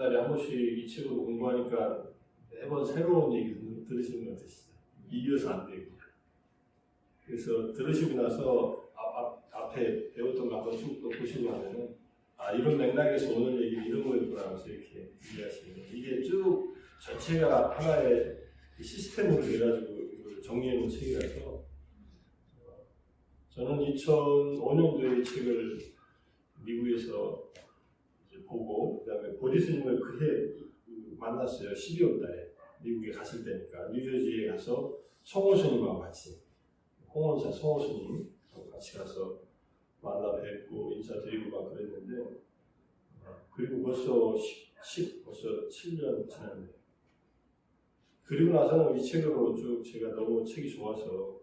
달에 한 번씩 이 책을 공부하니까 매번 새로운 얘기 들으시는 것 같으시죠? 이겨서 안 되고. 그래서 들으시고 나서 앞에 배웠던 거 한번 쭉 보시고 하면은 이런 맥락에서 오늘 얘기 이런 거였구나 하면서 이렇게 이해하시는 거예요. 이게 쭉 전체가 하나의 시스템으로 해가지고 이걸 정리해 놓은 책이라서 저는 2005년도에 이 책을 미국에서 이제 보고 그다음에 보디스님을 그해 만났어요. 12월 달에 미국에 갔을 때니까 뉴저지에 가서 성호스님하고 같이 홍원사 성호스님 같이 가서 만나 뵙고 인사드리고 막 그랬는데 그리고 벌써 7년 지났네요. 그리고 나서는 이 책으로 쭉 제가 너무 책이 좋아서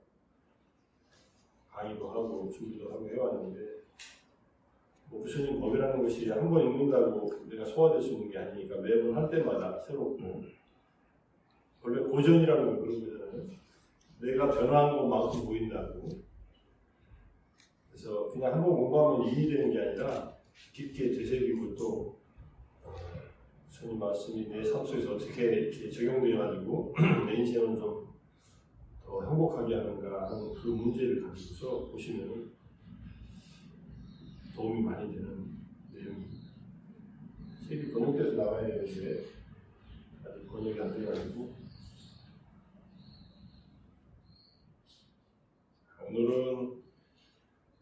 강의도 하고 준비도 하고 해왔는데 부처님 법이라는 것이 한 번 읽는다고 내가 소화될 수 있는 게 아니니까 매번 할 때마다 새롭고 원래 고전이라는 건 그런 거잖아요. 내가 변화한 것만큼 보인다고. 그래서 그냥 한 번 공부하면 이해이 되는 게 아니라 깊게 되새기고 또 부처님 말씀이 내 삶 속에서 어떻게 이렇게 적용되어가지고 내 인생을 좀 더 행복하게 하는가 하는 그 문제를 가지고서 보시면 도움이 많이 되는 내용입니다. 책이 번역돼서 나와야 되는데 아직 번역이 안 돼가지고 오늘은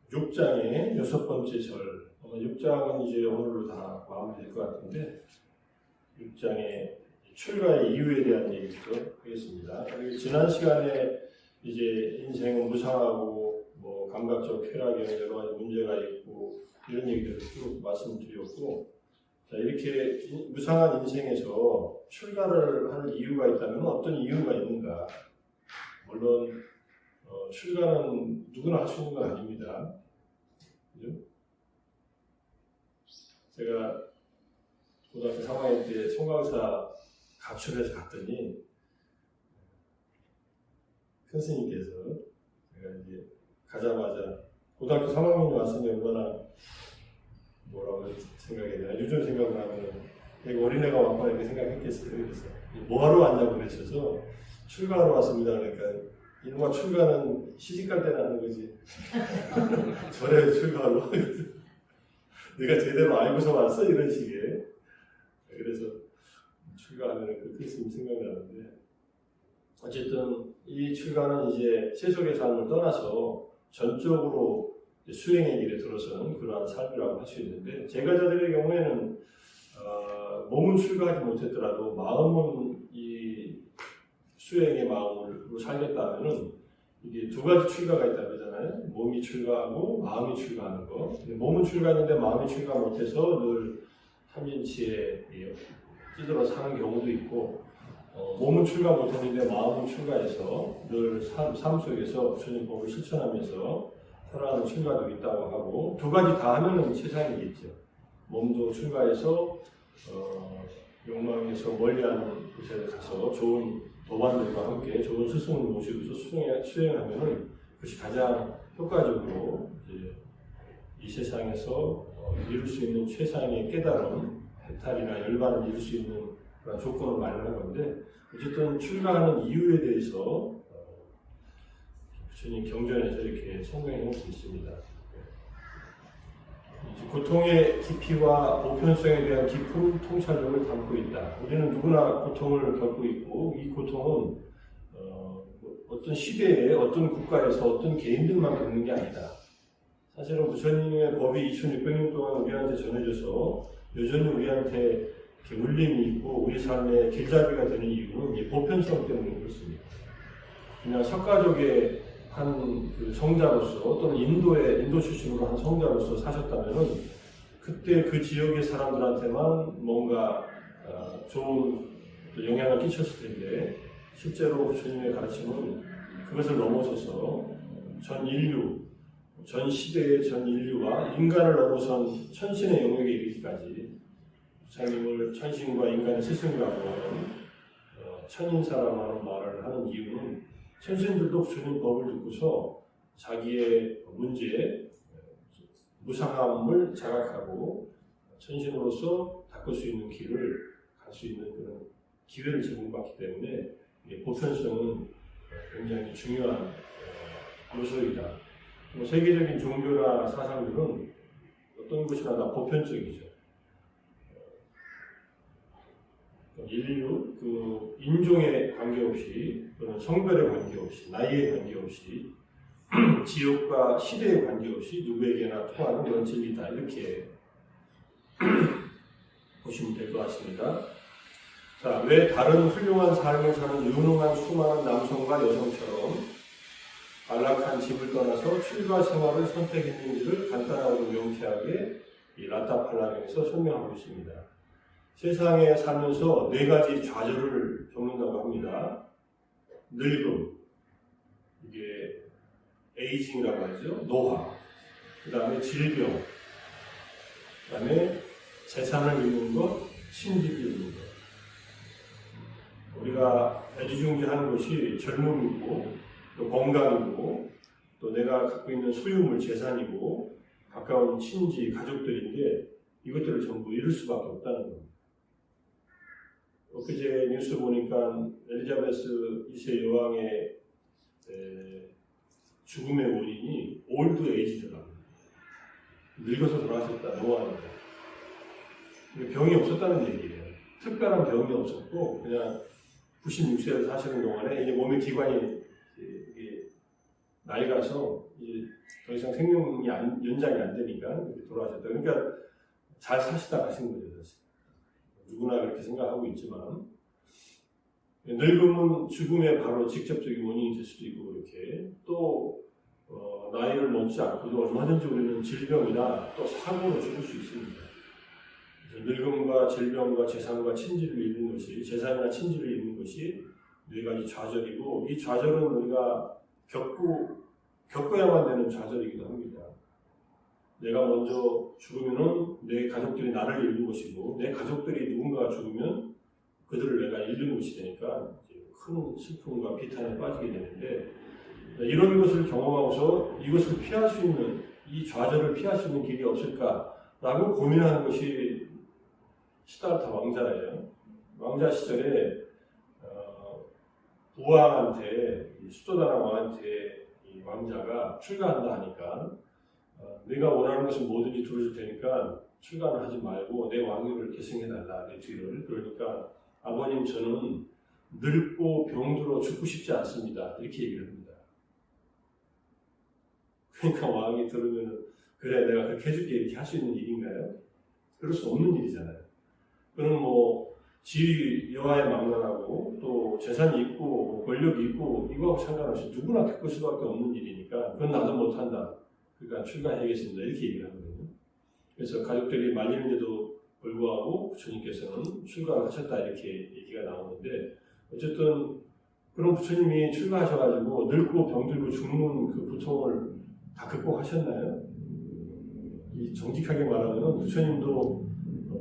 6장의 6번째 절. 6장은 이제 오늘로 다 마무리될 것 같은데 6장의 출가의 이유에 대한 얘기부터 하겠습니다. 지난 시간에 이제 인생은 무상하고 뭐 감각적 쾌락에 여러 가지 문제가 있고 이런 얘기들을 쭉 말씀드렸고, 자 이렇게 무상한 인생에서 출가를 할 이유가 있다면 어떤 이유가 있는가? 물론 출가는 누구나 할 수 있는 건 아닙니다. 그죠? 제가 고등학교 3학년 때 송강사 가출해서 갔더니 큰 스님께서 제가 이제 가자마자 고등학교 3학년이 왔으니 얼마나 뭐라고 생각해야 되나 요즘 생각을 하면 되게 어린애가 왔구나 이렇게 생각했겠어요. 그래서 뭐하러 왔냐고 그랬어서 출가하러 왔습니다. 그러니까 이놈아 출가는 시집갈 때나 하는 거지. 절에 출가하러 내가 제대로 알고서 왔어? 이런 식의. 그래서 출가하면 그 크리스님 생각이 나는데 어쨌든 이 출가는 이제 세속의 삶을 떠나서 전적으로 수행의 길에 들어서는 그러한 삶이라고 할 수 있는데 제가자들의 경우에는 몸은 출가하지 못했더라도 마음은 이 수행의 마음으로 살겠다면은 이게 두 가지 출가가 있다고 그러잖아요. 몸이 출가하고 마음이 출가하는 거. 몸은 출가했는데 마음이 출가 못해서 늘 탐진치에 찌들어 사는 경우도 있고 몸은 출가 못했는데 마음은 출가해서 늘 삶 속에서 부처님 법을 실천하면서 살아가는 출가도 있다고 하고 두 가지 다 하면은 세상이겠죠. 몸도 출가해서 욕망에서 멀리하는 곳에 가서 좋은 도반들과 함께 좋은 스승을 모시고서 수행하면은 그것이 가장 효과적으로 이제 이 세상에서 이룰 수 있는 최상의 깨달음, 해탈이나 열반을 이룰 수 있는 그런 조건을 마련한 건데 어쨌든 출가하는 이유에 대해서 부처님 경전에서 이렇게 설명해 놓고 있습니다. 고통의 깊이와 보편성에 대한 깊은 통찰력을 담고 있다. 우리는 누구나 고통을 겪고 있고 이 고통은 어떤 시대에 어떤 국가에서 어떤 개인들만 겪는 게 아니다. 사실은 부처님의 법이 2600년 동안 우리한테 전해져서 여전히 우리한테 이렇게 울림이 있고 우리 삶의 길잡이가 되는 이유는 이 보편성 때문에 그렇습니다. 그냥 석가족의 한 그 성자로서 또는 인도 출신으로 한 성자로서 사셨다면은 그때 그 지역의 사람들한테만 뭔가 좋은 영향을 끼쳤을 텐데 실제로 부처님의 가르침은 그것을 넘어서서 전 인류, 전 시대의 전 인류와 인간을 넘어선 천신의 영역에 이르기까지 부처님을 천신과 인간의 스승이라고 하는 천인사라는 말을 하는 이유는 천신들도 부처님 법을 듣고서 자기의 문제, 무상함을 자각하고 천신으로서 바꿀 수 있는 길을 갈 수 있는 그런 기회를 제공받기 때문에 보편성은 굉장히 중요한 요소이다. 세계적인 종교나 사상들은 어떤 것이나 다 보편적이죠. 인류, 인종에 관계없이 또는 성별에 관계없이 나이에 관계없이 지역과 시대에 관계없이 누구에게나 통하는 그런 진리다. 이렇게 보시면 될 것 같습니다. 자, 왜 다른 훌륭한 삶을 사는 유능한 수많은 남성과 여성처럼 안락한 집을 떠나서 출가 생활을 선택했는지를 간단하고 명쾌하게 이 라타팔라경에서 설명하고 있습니다. 세상에 살면서 4가지 좌절을 겪는다고 합니다. 늙음, 이게 에이징이라고 하죠. 노화, 그 다음에 질병, 그 다음에 재산을 잃는 것, 친지를 잃는 것. 우리가 애지중지하는 것이 젊음이고 또 건강이고 또 내가 갖고 있는 소유물, 재산이고 가까운 친지, 가족들인데 이것들을 전부 잃을 수밖에 없다는 겁니다. 엊그제 뉴스 보니까 엘리자베스 2세 여왕의 죽음의 원인이 올드 에이지더라고요. 늙어서 돌아가셨다, 노화입니다. 병이 없었다는 얘기예요. 특별한 병이 없었고 그냥 96세를 사시는 동안에 이제 몸의 기관이 낡아서 이제 더 이상 생명이 연장이 안 되니까 돌아가셨다. 그러니까 잘 사시다 가신 거죠. 누구나 그렇게 생각하고 있지만 늙음은 죽음의 바로 직접적인 원인이 될 수도 있고 그렇게 또 나이를 먹지 않고도 얼마든지 우리는 질병이나 또 사고로 죽을 수 있습니다. 늙음과 질병과 재산과 친지를 잃는 것이 재산이나 친지를 잃는 것이 4가지 좌절이고 이 좌절은 우리가 겪어야만 되는 좌절이기도 합니다. 내가 먼저 죽으면은 내 가족들이 나를 잃는 것이고 내 가족들이 누군가가 죽으면 그들을 내가 잃는 것이 되니까 큰 슬픔과 비탄에 빠지게 되는데 이런 것을 경험하고서 이것을 피할 수 있는 이 좌절을 피할 수 있는 길이 없을까라고 고민하는 것이 시달타 왕자예요. 왕자 시절에 부왕한테 수도다나 왕한테 이 왕자가 출가한다 하니까 내가 원하는 것은 뭐든지 들어줄 테니까 출가를 하지 말고 내 왕위를 계승해달라, 내 뒤를. 그러니까 아버님 저는 늙고 병들어 죽고 싶지 않습니다. 이렇게 얘기를 합니다. 그러니까 왕이 들으면 그래 내가 그렇게 해줄게 이렇게 할 수 있는 일인가요? 그럴 수 없는 일이잖아요. 그럼 지위 여하에 막론하고 또 재산이 있고 권력이 있고 이거하고 상관없이 누구나 겪을 수밖에 없는 일이니까 그건 나도 못한다. 그러니까 출가해야겠습니다. 이렇게 얘기를 하거든요. 그래서 가족들이 말리는데도 불구하고 부처님께서는 출가를 하셨다 이렇게 얘기가 나오는데 어쨌든 그런 부처님이 출가하셔가지고 늙고 병들고 죽는 그 고통을 다 극복하셨나요? 이 정직하게 말하면 부처님도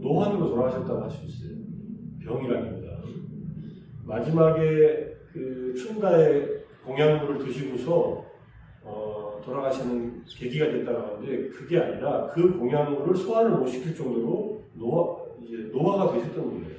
노환으로 돌아가셨다고 할 수 있어요. 병이라기보다. 마지막에 그 춘가의 공양물을 드시고서 돌아가시는 계기가 됐다고 하는데 그게 아니라 그 공양물을 소화를 못 시킬 정도로 노화가 되셨던 거예요.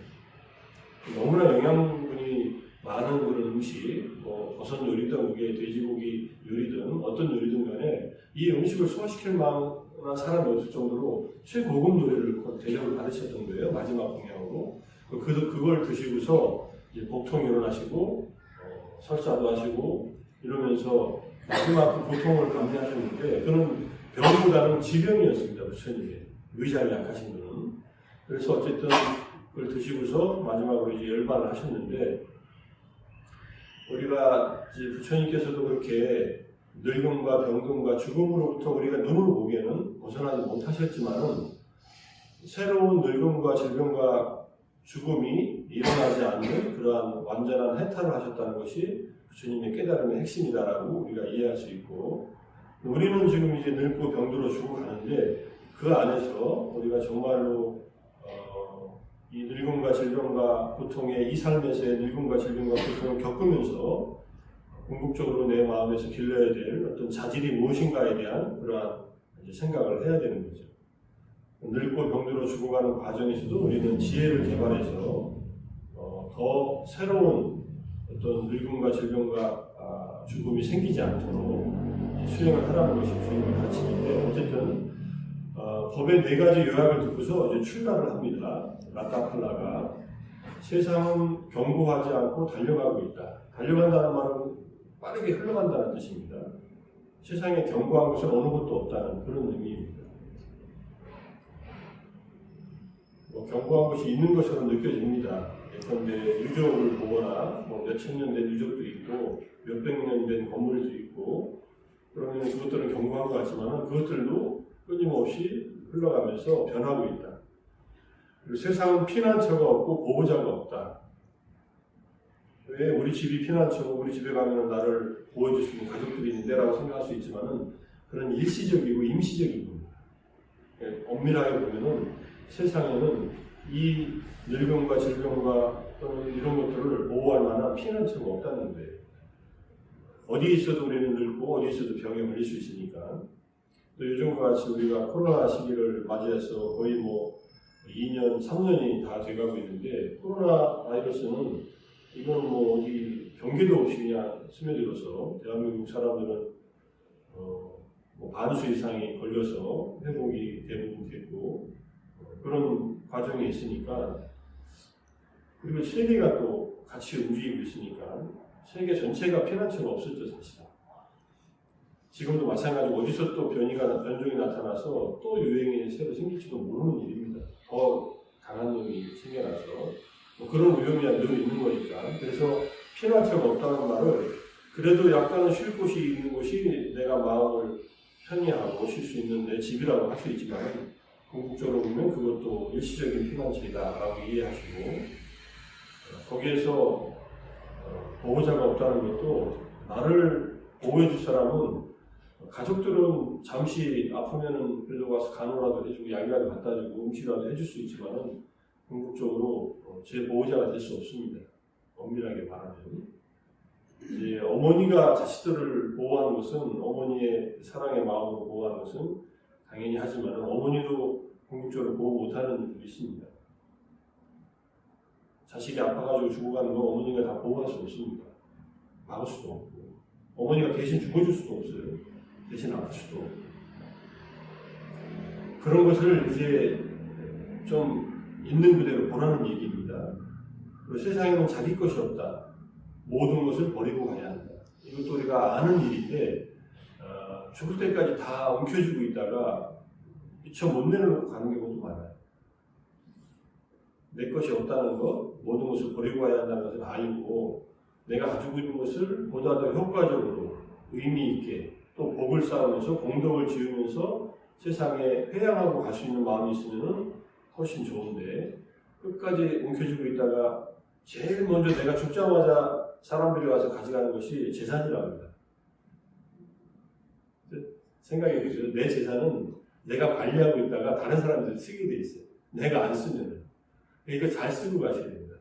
너무나 영양분이 많은 그런 음식, 버섯 요리든 돼지고기 요리든 어떤 요리든 간에 이 음식을 소화시킬 만한 사람이 없을 정도로 최고급 요리를 대접을 받으셨던 거예요. 마지막 공양으로. 그걸 드시고서 이제 복통이 일어나시고 설사도 하시고 이러면서 마지막 그 고통을 감내하셨는데 그는 병보다는 지병이었습니다. 부처님의 의자를 약하신 분은. 그래서 어쨌든 그걸 드시고서 마지막으로 이제 열반을 하셨는데 우리가 이제 부처님께서도 그렇게 늙음과 병듦과 죽음으로부터 우리가 눈으로 보기에는 벗어나지 못하셨지만은 새로운 늙음과 질병과 죽음이 일어나지 않는 그러한 완전한 해탈을 하셨다는 것이 부처님의 깨달음의 핵심이다라고 우리가 이해할 수 있고 우리는 지금 이제 늙고 병들어 죽어가는데 그 안에서 우리가 정말로 이 늙음과 질병과 고통의 이 삶에서의 늙음과 질병과 고통을 겪으면서 궁극적으로 내 마음에서 길러야 될 어떤 자질이 무엇인가에 대한 그러한 생각을 해야 되는 거죠. 늙고 병들어 죽어가는 과정에서도 우리는 지혜를 개발해서 더 새로운 어떤 늙음과 질병과 죽음이 생기지 않도록 수행을 하라는 것이 주님의 가르침인데, 어쨌든 법의 4가지 요약을 듣고서 이제 출가를 합니다. 라타팔라가 세상은 경고하지 않고 달려가고 있다. 달려간다는 말은 빠르게 흘러간다는 뜻입니다. 세상에 경고한 것은 어느 것도 없다는 그런 의미입니다. 경고한 것이 있는 것처럼 느껴집니다. 예컨대 유적을 보거나 몇천 년 된 유적도 있고 몇백 년 된 건물도 있고, 그러면 그것들은 경고한 것 같지만 그것들도 끊임없이 흘러가면서 변하고 있다. 그리고 세상은 피난처가 없고 보호자가 없다. 왜 우리 집이 피난처고 우리 집에 가면 나를 보호해줄 수 있는 가족들이 있는데라고 생각할 수 있지만 그런 일시적이고 임시적인 겁니다. 엄밀하게 보면은 세상에는 이 늙음과 질병과 또는 이런 것들을 보호할 만한 피난처가 없다는 거예요. 어디에 있어도 우리는 늙고 어디에 있어도 병에 걸릴 수 있으니까. 또 요즘과 같이 우리가 코로나 시기를 맞이해서 거의 2년, 3년이 다 돼가고 있는데, 코로나 바이러스는 이건 어디 경계도 없이 그냥 스며들어서 대한민국 사람들은 반수 이상이 걸려서 회복이 대부분 됐고 그런 과정이 있으니까, 그리고 세계가 또 같이 움직이고 있으니까 세계 전체가 피난처가 없었죠, 사실. 지금도 마찬가지로 어디서 또 변종이 나타나서 또 유행이 새로 생길지도 모르는 일입니다. 더 강한 놈이 생겨나서 그런 위험이 늘 있는 거니까. 그래서 피난처가 없다는 말을 그래도 약간은 쉴 곳이 있는 곳이 내가 마음을 편히하고 쉴 수 있는 내 집이라고 할 수 있지만, 궁극적으로 보면 그것도 일시적인 피난처이다라고 이해하시고, 거기에서 보호자가 없다는 것도 나를 보호해줄 사람은, 가족들은 잠시 아프면은 그래도 가서 간호라도 해주고 약이라도 갖다 주고 음식이라도 해줄 수 있지만은 궁극적으로 제 보호자가 될 수 없습니다. 엄밀하게 말하면. 이제 어머니가 자식들을 보호하는 것은, 어머니의 사랑의 마음으로 보호하는 것은 당연히 하지만 어머니도 궁극적으로 보호 못하는 일이 있습니다. 자식이 아파가지고 죽어가는 건 어머니가 다 보호할 수 없습니다. 막을 수도 없고, 어머니가 대신 죽어줄 수도 없어요. 대신 아플 수도 없고. 그런 것을 이제 좀 있는 그대로 보라는 얘기입니다. 그리고 세상에는 자기 것이 없다. 모든 것을 버리고 가야 한다. 이것도 우리가 아는 일인데, 죽을 때까지 다 움켜쥐고 있다가 미처 못 내려놓고 가는 경우도 많아요. 내 것이 없다는 것, 모든 것을 버리고 가야 한다는 것을 알고, 내가 가지고 있는 것을 보다 더 효과적으로 의미 있게 또 복을 쌓으면서 공덕을 지으면서 세상에 회양하고 갈 수 있는 마음이 있으면 훨씬 좋은데, 끝까지 움켜쥐고 있다가 제일 먼저 내가 죽자마자 사람들이 와서 가져가는 것이 재산이라고 합니다. 생각해 보세요. 내 재산은 내가 관리하고 있다가 다른 사람들이 쓰게 돼 있어요. 내가 안 쓰면. 그러니까 잘 쓰고 가셔야 됩니다.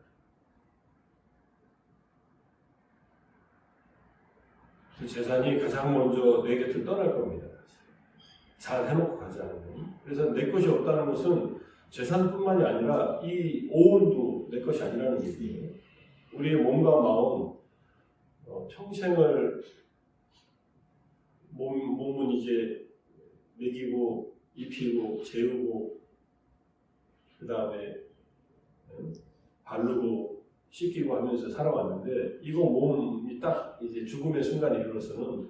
그 재산이 가장 먼저 내 곁을 떠날 겁니다. 잘 해놓고 가지 않으면. 그래서 내 것이 없다는 것은 재산뿐만이 아니라 이 오온도 내 것이 아니라는 얘기예요. 우리의 몸과 마음, 평생을 몸은 이제 먹이고 입히고 재우고 그 다음에 바르고 씻기고 하면서 살아왔는데, 이거 몸이 딱 이제 죽음의 순간에 이르러서는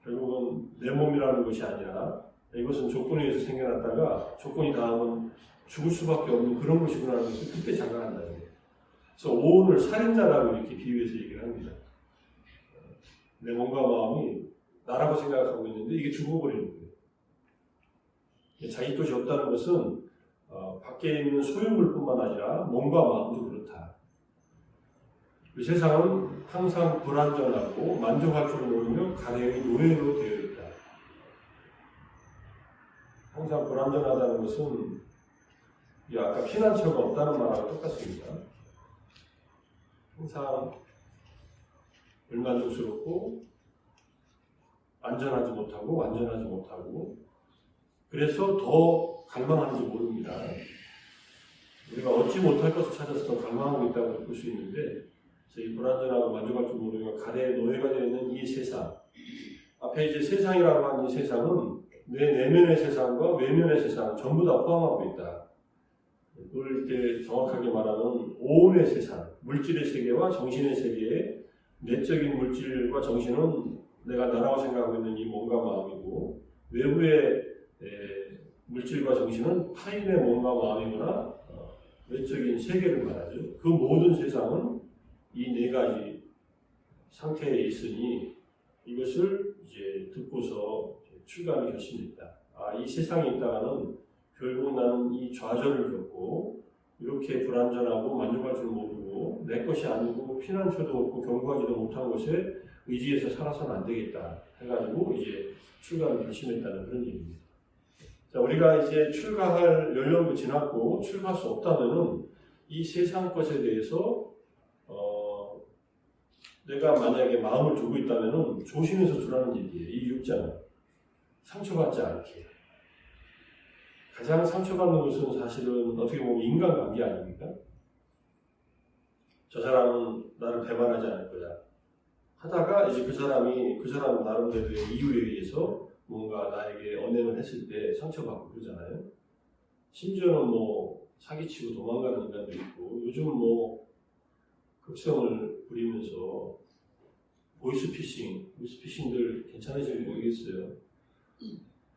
결국은 내 몸이라는 것이 아니라 이것은 조건에 의해서 생겨났다가 조건이 닿으면 죽을 수밖에 없는 그런 것이구나 하는 것을 그때 자각한다는 거예요. 그래서 오온을 살인자라고 이렇게 비유해서 얘기를 합니다. 내 몸과 마음이 나라고 생각하고 있는데 이게 죽어버리는 거예요. 자기 것이 없다는 것은 밖에 있는 소유물뿐만 아니라 몸과 마음도 그렇다. 이 세상은 항상 불완전하고 만족할 줄 모르며 가랭이 노예로 되어 있다. 항상 불완전하다는 것은 아까 피난처가 없다는 말하고 똑같습니다. 항상 불만족스럽고 안전하지 못하고 완전하지 못하고, 그래서 더 갈망하는지 모릅니다. 우리가 얻지 못할 것을 찾아서 더 갈망하고 있다고 볼 수 있는데, 이 불완전하고 만족할 줄 모르는 가래의 노예가 되어 있는 이 세상, 앞에 이제 세상이라고 하는 이 세상은 내 내면의 세상과 외면의 세상 전부 다 포함하고 있다. 그걸 이제 정확하게 말하면 오음의 세상, 물질의 세계와 정신의 세계의 내적인 물질과 정신은 내가 나라고 생각하고 있는 이 몸과 마음이고, 외부의 물질과 정신은 타인의 몸과 마음이거나 외적인 세계를 말하죠. 그 모든 세상은 이 네 가지 상태에 있으니 이것을 이제 듣고서 출가를 결심했다. 이 세상에 있다가는 결국 나는 이 좌절을 겪고 이렇게 불완전하고 만족할 줄 모르고 내 것이 아니고 피난처도 없고 경고하지도 못한 곳에 의지해서 살아서는 안 되겠다 해가지고 이제 출가를 결심했다는 그런 얘기입니다. 자, 우리가 이제 출가할 연령도 지났고 출가할 수 없다면은 이 세상 것에 대해서 내가 만약에 마음을 두고 있다면은 조심해서 두라는 얘기예요. 이 6장은 상처받지 않게. 가장 상처받는 것은 사실은 어떻게 보면 인간관계 아닙니까? 저 사람은 나를 배반하지 않을 거야 하다가 이제 그 사람 나름대로의 이유에 의해서 뭔가 나에게 언행을 했을 때 상처받고 그러잖아요. 심지어는 뭐 사기치고 도망가는 인간도 있고, 요즘은 뭐 극성을 부리면서 보이스피싱들 괜찮으신지 모르겠어요.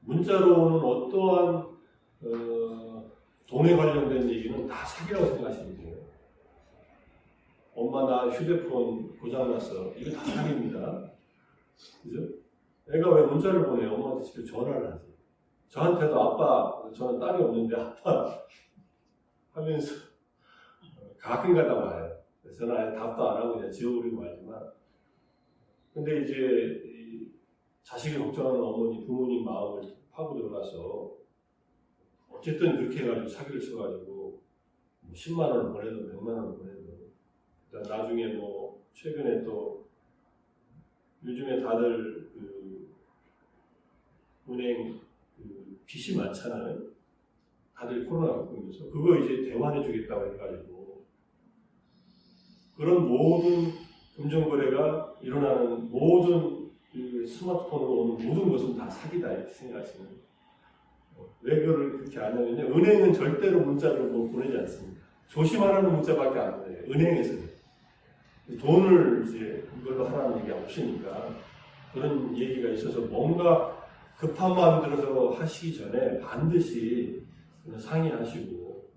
문자로는 어떠한 돈에 관련된 얘기는 다 사기라고 생각하시면 돼요. 엄마 나 휴대폰 고장났어. 이거 다 사기입니다. 그죠? 애가 왜 문자를 보내요? 엄마한테 직접 전화를 하지. 저한테도 아빠, 저는 딸이 없는데 아빠 하면서 가끔 가다 와요. 저는 아예 답도 안 하고 그냥 지워버리고 말지만, 근데 이제 자식을 걱정하는 어머니, 부모님 마음을 파고 들어가서 어쨌든 그렇게 해가지고 사기를 쳐가지고 10만 원을 보내도 100만 원을 보내도, 나중에 뭐 최근에 또 요즘에 다들 은행 빚이 많잖아요. 다들 코로나 겪으면서 그거 이제 대환해 주겠다고 해가지고, 그런 모든 금전거래가 일어나는 모든 스마트폰으로 오는 모든 것은 다 사기다 이렇게 생각하시면 왜 그걸 그렇게 안 하냐면요, 은행은 절대로 문자를 뭐 보내지 않습니다. 조심하라는 문자밖에 안 보내요. 은행에서는 돈을 이제 이걸로 하라는 얘기가 없으니까, 그런 얘기가 있어서 뭔가 급한 마음이 들어서 하시기 전에 반드시 상의하시고,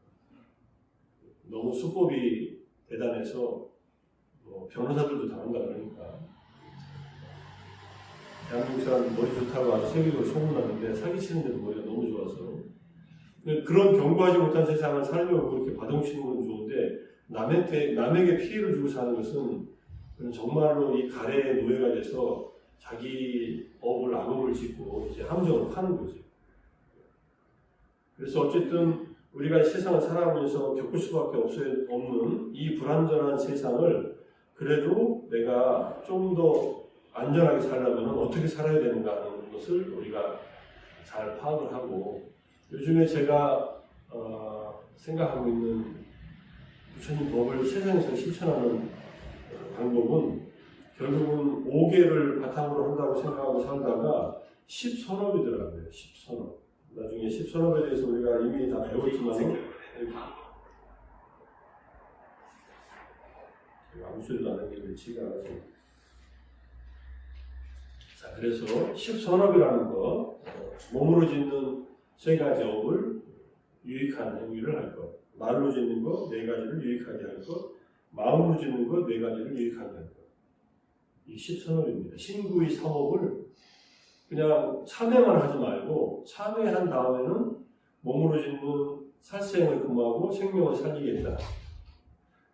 너무 수법이 대단해서 변호사들도 당한다 그러니까, 대한민국 사람 머리 좋다고 아주 세계적으로 소문나는데 사기치는데도 머리가 너무 좋아서, 그런 경고하지 못한 세상을 살려고 그렇게 바동치는 건 좋은데, 남에게 피해를 주고 사는 것은 정말로 이 가래의 노예가 돼서 자기 업을 악업을 짓고 이제 함정을 파는 거죠. 그래서 어쨌든 우리가 세상을 살아가면서 겪을 수밖에 없는 이 불완전한 세상을 그래도 내가 좀 더 안전하게 살려면 어떻게 살아야 되는가 하는 것을 우리가 잘 파악을 하고, 요즘에 제가 생각하고 있는 부처님 법을 세상에서 실천하는 방법은 결국은 5개를 바탕으로 한다고 생각하고 살다가 10선업이더라고요. 10선업. 나중에 10선업에 대해서 우리가 이미 다 배웠지만 아무 소리도 안 하는 게 지가 알아서. 자, 그래서 10선업이라는 거, 몸으로 짓는 3가지 업을 유익한 행위를 할 것, 말로 짓는 거 4가지를 유익하게 할 것, 마음으로 짓는 거 4가지를 유익하게 할 것. 이 10선업입니다. 신구의 3업을 그냥 참회만 하지 말고, 참회한 다음에는 몸으로 짓는 살생을 금하고 생명을 살리겠다.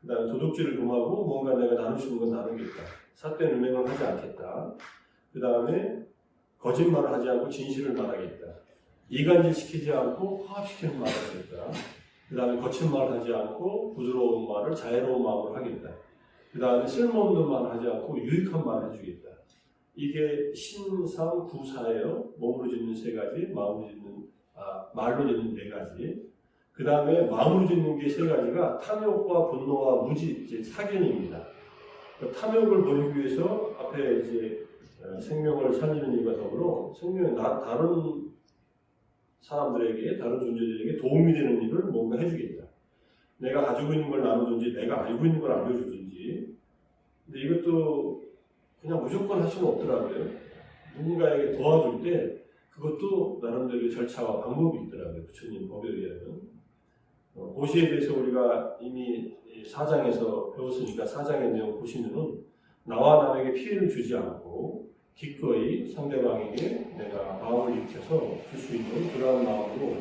그 다음에 도둑질을 금하고 뭔가 내가 나눌 수 있는 건 나누겠다. 삿된 음행을 하지 않겠다. 그 다음에 거짓말을 하지 않고 진실을 말하겠다. 이간질 시키지 않고 화합시키는 말을 하겠다. 그 다음에 거친 말을 하지 않고 부드러운 말을 자애로운 마음으로 하겠다. 그 다음에 쓸모없는 말을 하지 않고 유익한 말을 해주겠다. 이게 신상구사예요. 몸으로 짓는 3가지, 마음으로 짓는 말로 짓는 4가지. 그 다음에 마음으로 짓는 게 3가지가 탐욕과 분노와 무지, 이제 사견입니다. 탐욕을 버리기 위해서 앞에 이제 생명을 살리는 일과 더불어 다른 사람들에게, 다른 존재들에게 도움이 되는 일을 뭔가 해주겠다. 내가 가지고 있는 걸 나누든지, 내가 알고 있는 걸 알려주든지. 근데 이것도 그냥 무조건 할 수는 없더라고요. 누군가에게 도와줄 때 그것도 나름대로의 절차와 방법이 있더라고요. 부처님 법에 의하면. 고시에 대해서 우리가 이미 4장에서 배웠으니까 4장의 내용 보시면은 나와 남에게 피해를 주지 않고 기꺼이 상대방에게 내가 마음을 일으켜서 줄 수 있는 그러한 마음으로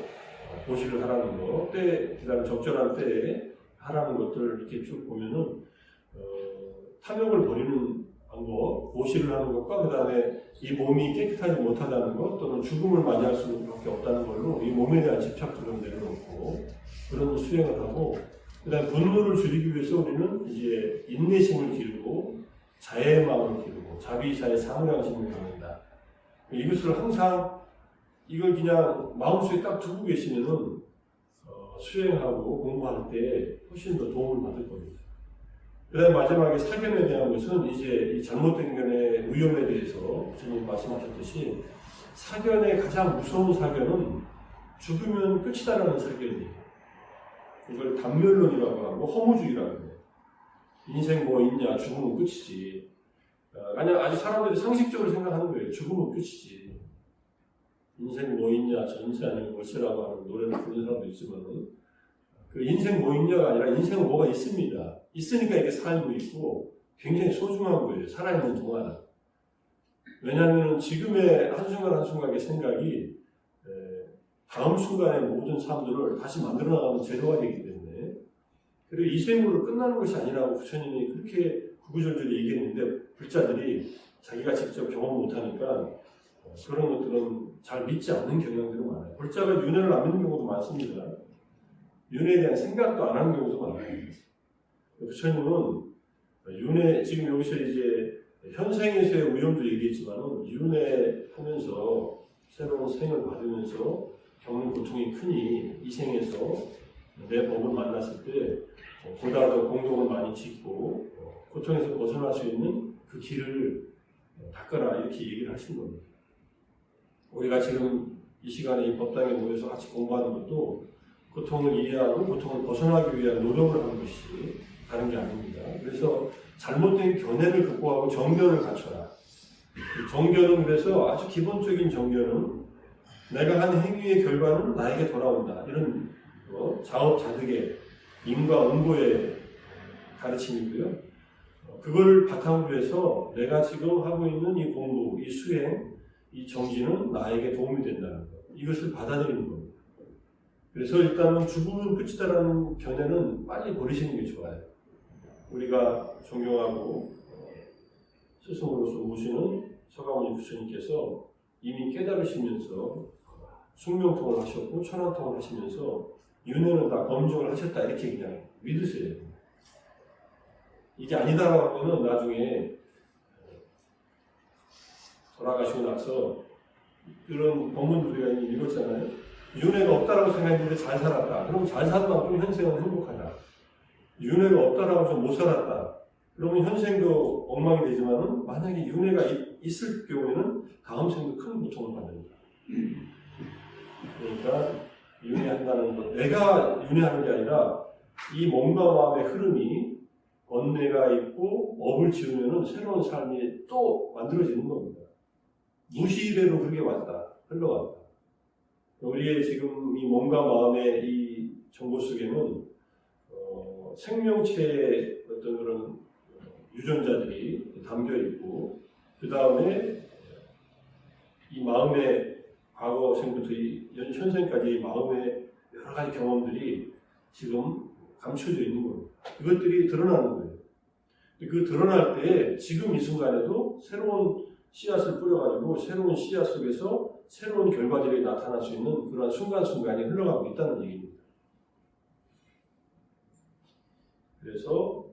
고시를 하라는 거, 그다음에 적절한 때에 하라는 것들을 이렇게 쭉 보면은 탐욕을 버리는 방법, 고시를 하는 것과 그 다음에 이 몸이 깨끗하지 못하다는 것 또는 죽음을 맞이할 수밖에 없다는 걸로 이 몸에 대한 집착도 좀 내려놓고 그런 수행을 하고 그 다음에 분노를 줄이기 위해서 우리는 이제 인내심을 기르고 자애의 마음을 기르고 자비자애 사무량심을 갖는다. 이것을 항상 이걸 그냥 마음속에 딱 두고 계시면은 수행하고 공부할 때 훨씬 더 도움을 받을 겁니다. 그 다음에 마지막에 사견에 대한 것은 이제 이 잘못된 견의 위험에 대해서 주님 말씀하셨듯이 사견의 가장 무서운 사견은 죽으면 끝이다라는 사견이에요. 이걸 단멸론이라고 하고 허무주의라고 해요. 인생 뭐 있냐, 죽으면 끝이지. 그냥 아주 사람들이 상식적으로 생각하는 거예요. 죽으면 끝이지. 인생 뭐 있냐, 전세 아니면 월세라고 하는 노래를 부르는 사람도 있지만은 그 인생 뭐 있냐가 아니라 인생은 뭐가 있습니다. 있으니까 이렇게 살고 있고 굉장히 소중한 거예요. 살아있는 동안은. 왜냐하면 지금의 한순간 한순간의 생각이 다음 순간의 모든 삶들을 다시 만들어 나가는 재료가 되기 때문에 그리고 이 생으로 끝나는 것이 아니라고 부처님이 그렇게 구구절절히 얘기했는데 불자들이 자기가 직접 경험 못하니까 그런 것들은 잘 믿지 않는 경향들이 많아요. 불자가 윤회를 안 믿는 경우도 많습니다. 윤회에 대한 생각도 안 하는 경우도 많아요. 부처님은 윤회, 지금 여기서 이제 현생에서의 위험도 얘기했지만 윤회하면서 새로운 생을 받으면서 겪는 고통이 크니 이 생에서 내 법을 만났을 때 보다 더 공덕을 많이 짓고 고통에서 벗어날 수 있는 그 길을 닦아라 이렇게 얘기를 하신 겁니다. 우리가 지금 이 시간에 이 법당에 모여서 같이 공부하는 것도 고통을 이해하고 고통을 벗어나기 위한 노력을 하는 것이 다른 게 아닙니다. 그래서 잘못된 견해를 극복하고 정견을 갖춰라. 정견은 그래서 아주 기본적인 정견은 내가 한 행위의 결과는 나에게 돌아온다. 이런 자업자득의 임과 응보의 가르침이고요. 그걸 바탕으로 해서 내가 지금 하고 있는 이 공부, 이 수행, 이 정진은 나에게 도움이 된다는 것. 이것을 받아들이는 겁니다. 그래서 일단은 죽음은 끝이다라는 견해는 빨리 버리시는 게 좋아요. 우리가 존경하고 스승으로서 모시는 서가모니 부처님께서 이미 깨달으시면서 숙명통을 하셨고 천안통을 하시면서 윤회는 다 검증을 하셨다 이렇게 그냥 믿으세요. 이게 아니다라고 하면은 나중에 돌아가시고 나서 그런 법문들 우리가 이미 읽었잖아요. 윤회가 없다라고 생각했는데 잘 살았다. 그럼 잘 산 만큼 현생은 행복하다. 윤회가 없다라고 좀 못 살았다. 그러면 현생도 엉망이 되지만은 만약에 윤회가 있을 경우에는 다음 생도 큰 고통을 받는다. 그러니까 윤회한다는 것, 내가 윤회하는 게 아니라 이 몸과 마음의 흐름이 언내가 있고 업을 지으면은 새로운 삶이 또 만들어지는 겁니다. 무시대로 그렇게 왔다, 흘러갔다. 우리의 지금 이 몸과 마음의 이 정보 속에는 생명체의 어떤 그런 유전자들이 담겨 있고, 그 다음에 이 마음의 과거생부터 이 현생까지 마음의 여러 가지 경험들이 지금 감춰져 있는 겁니다. 그것들이 드러나는 거예요. 그 드러날 때 지금 이 순간에도 새로운 씨앗을 뿌려가지고 새로운 씨앗 속에서 새로운 결과들이 나타날 수 있는 그런 순간순간이 흘러가고 있다는 얘기입니다. 그래서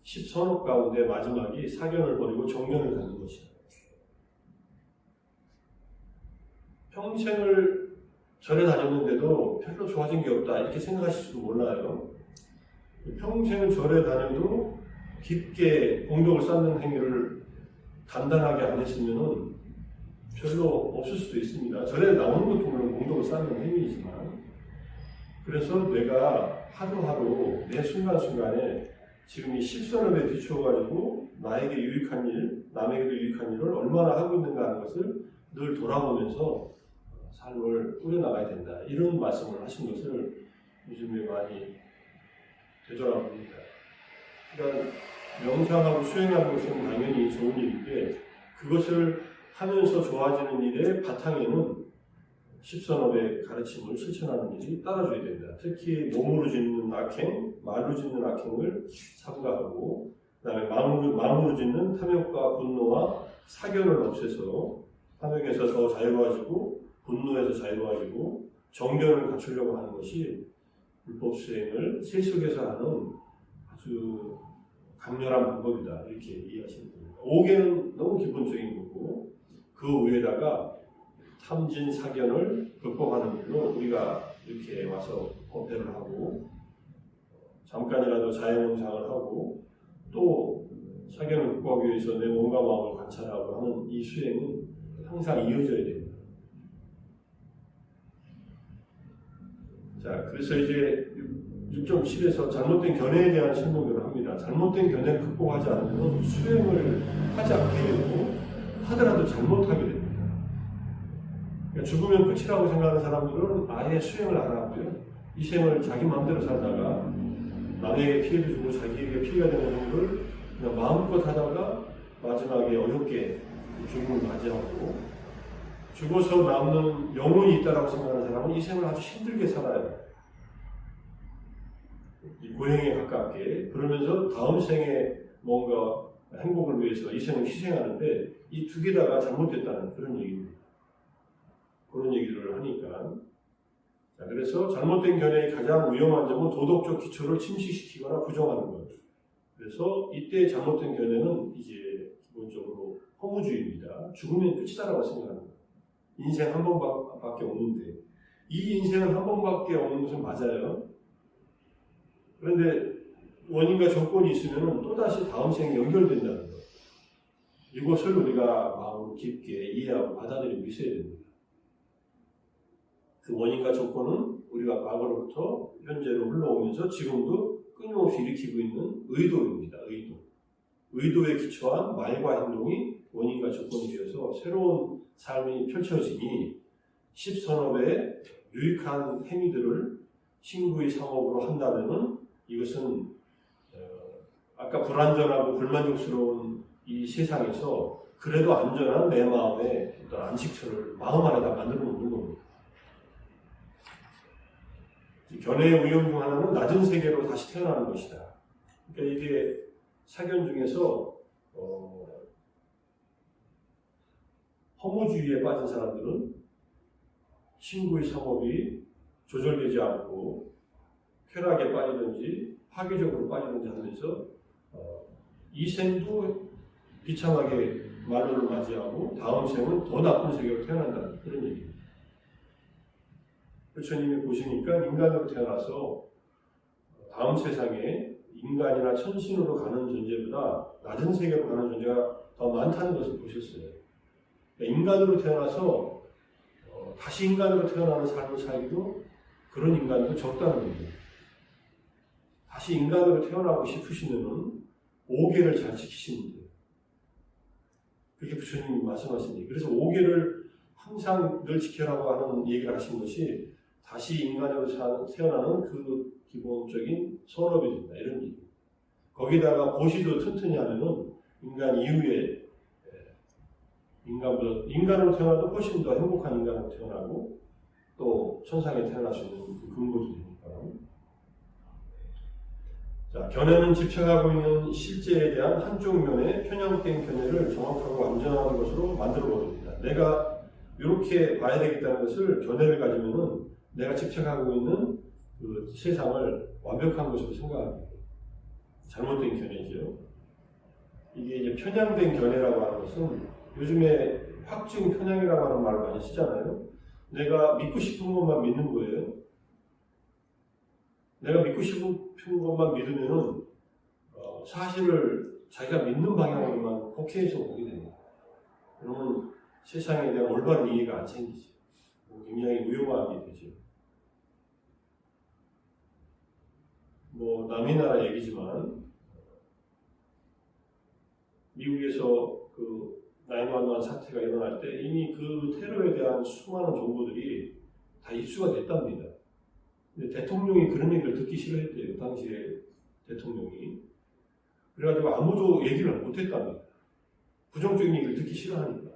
10선업 가운데 마지막이 사견을 버리고 정견을 갖는 것이다. 평생을 절에 다녔는데도 별로 좋아진 게 없다 이렇게 생각하실지도 몰라요. 평생 절에 다녀도 깊게 공덕을 쌓는 행위를 단단하게 안 했으면 별로 없을 수도 있습니다. 절에 나오는 것도 물론 공덕을 쌓는 행위이지만, 그래서 내가 하루하루 내 순간순간에 지금 이 십선업에 비추어가지고 나에게 유익한 일, 남에게도 유익한 일을 얼마나 하고 있는가 하는 것을 늘 돌아보면서 삶을 꾸려나가야 된다. 이런 말씀을 하신 것을 요즘에 많이 되돌아봅니다. 그러니까 명상하고 수행하는 것은 당연히 좋은 일인데, 그것을 하면서 좋아지는 일의 바탕에는 십선업의 가르침을 실천하는 일이 따라줘야 된다. 특히 몸으로 짓는 악행, 말로 짓는 악행을 삼가하고, 그 다음에 마음으로 짓는 탐욕과 분노와 사견을 없애서 탐욕에서 더 자유로워지고 분노에서 자유로워지고 정견을 갖추려고 하는 것이 불법 수행을 세속에서 하는 아주 강렬한 방법이다. 이렇게 이해하시면 됩니다. 5개는 너무 기본적인 거고, 그 위에다가 탐진 사견을 극복하는 일로 우리가 이렇게 와서 법회를 하고 잠깐이라도 자연명상을 하고 또 사견을 극복하기 위해서 내 몸과 마음을 관찰하고 하는 이 수행은 항상 이어져야 됩니다. 자, 그래서 이제 6.7에서 잘못된 견해에 대한 설명을 합니다. 잘못된 견해를 극복하지 않으면 수행을 하지 않게 되고 하더라도 잘못하게 됩니다. 그러니까 죽으면 끝이라고 생각하는 사람들은 아예 수행을 안 하고요. 이 생을 자기 마음대로 살다가 남에게 피해도 주고 자기에게 피해가 되는 행위를 그냥 마음껏 하다가 마지막에 어렵게 죽음을 맞이하고, 죽어서 남는 영혼이 있다고 생각하는 사람은 이 생을 아주 힘들게 살아요. 이 고행에 가깝게. 그러면서 다음 생에 뭔가 행복을 위해서 이 생을 희생하는데 이 두 개 다가 잘못됐다는 그런 얘기입니다. 그런 얘기를 하니까. 자, 그래서 잘못된 견해의 가장 위험한 점은 도덕적 기초를 침식시키거나 부정하는 것. 그래서 이때 잘못된 견해는 이제 기본적으로 허무주의입니다. 죽으면 끝이다라고 생각하는 거예요. 인생 한 번밖에 없는데, 이 인생은 한 번밖에 없는 것은 맞아요. 그런데 원인과 조건이 있으면 또다시 다음 생에 연결된다는 거예요. 이것을 우리가 마음으로 깊게 이해하고 받아들이고 있어야 됩니다. 그 원인과 조건은 우리가 과거로부터 현재로 흘러오면서 지금도 끊임없이 일으키고 있는 의도입니다. 의도에 기초한 말과 행동이 원인과 조건이 되어서 새로운 삶이 펼쳐지니 십선업의 유익한 행위들을 신구의 상업으로 한다면 이것은 아까 불안전하고 불만족스러운 이 세상에서 그래도 안전한 내 마음의 어떤 안식처를 마음 안에다 만들어 놓는 겁니다. 견해의 위험 중 하나는 낮은 세계로 다시 태어나는 것이다. 그러니까 이게 사견 중에서 허무주의에 빠진 사람들은 신구의 상업이 조절되지 않고 쾌락에 빠지든지 파괴적으로 빠지든지 하면서 이 생도 비참하게 만로를 맞이하고 다음 생은 더 나쁜 세계로 태어난다는 그런 얘기입니다. 부처님이 보시니까 인간으로 태어나서 다음 세상에 인간이나 천신으로 가는 존재보다 낮은 세계로 가는 존재가 더 많다는 것을 보셨어요. 그러니까 인간으로 태어나서 다시 인간으로 태어나는 삶을 살기도 그런 인간도 적다는 겁니다. 다시 인간으로 태어나고 싶으시면 5계를 잘 지키시면 돼요. 그렇게 부처님이 말씀하시니 그래서 5계를 항상 늘 지켜라고 하는 얘기를 하신 것이 다시 인간으로 태어나는 그 기본적인 선업이 된다. 이런 얘기. 거기다가 보시도 튼튼히 하면은 인간 이후에 인간으로 태어나도 훨씬 더 행복한 인간으로 태어나고 또 천상에 태어날 수 있는 그 근거도 되니까. 자, 견해는 집착하고 있는 실제에 대한 한쪽 면의 편향된 견해를 정확하고 완전한 것으로 만들어 버립니다. 내가 이렇게 봐야 되겠다는 것을 견해를 가지면은 내가 집착하고 있는 그 세상을 완벽한 것으로 생각합니다. 잘못된 견해죠. 이게 이제 편향된 견해라고 하는 것은 요즘에 확증 편향이라고 하는 말을 많이 쓰잖아요. 내가 믿고 싶은 것만 믿는 거예요. 내가 믿고 싶은 것만 믿으면은 사실을 자기가 믿는 방향으로만 국회에서 보게 됩니다. 그러면 세상에 대한 올바른 이해가 안 생기죠. 굉장히 무용하게 되죠. 뭐 남의 나라 얘기지만 미국에서 그 911 사태가 일어날 때 이미 그 테러에 대한 수많은 정보들이 다 입수가 됐답니다. 근데 대통령이 그런 얘기를 듣기 싫어했대요. 당시에 대통령이. 그래가지고 아무도 얘기를 못했답니다. 부정적인 얘기를 듣기 싫어하니까.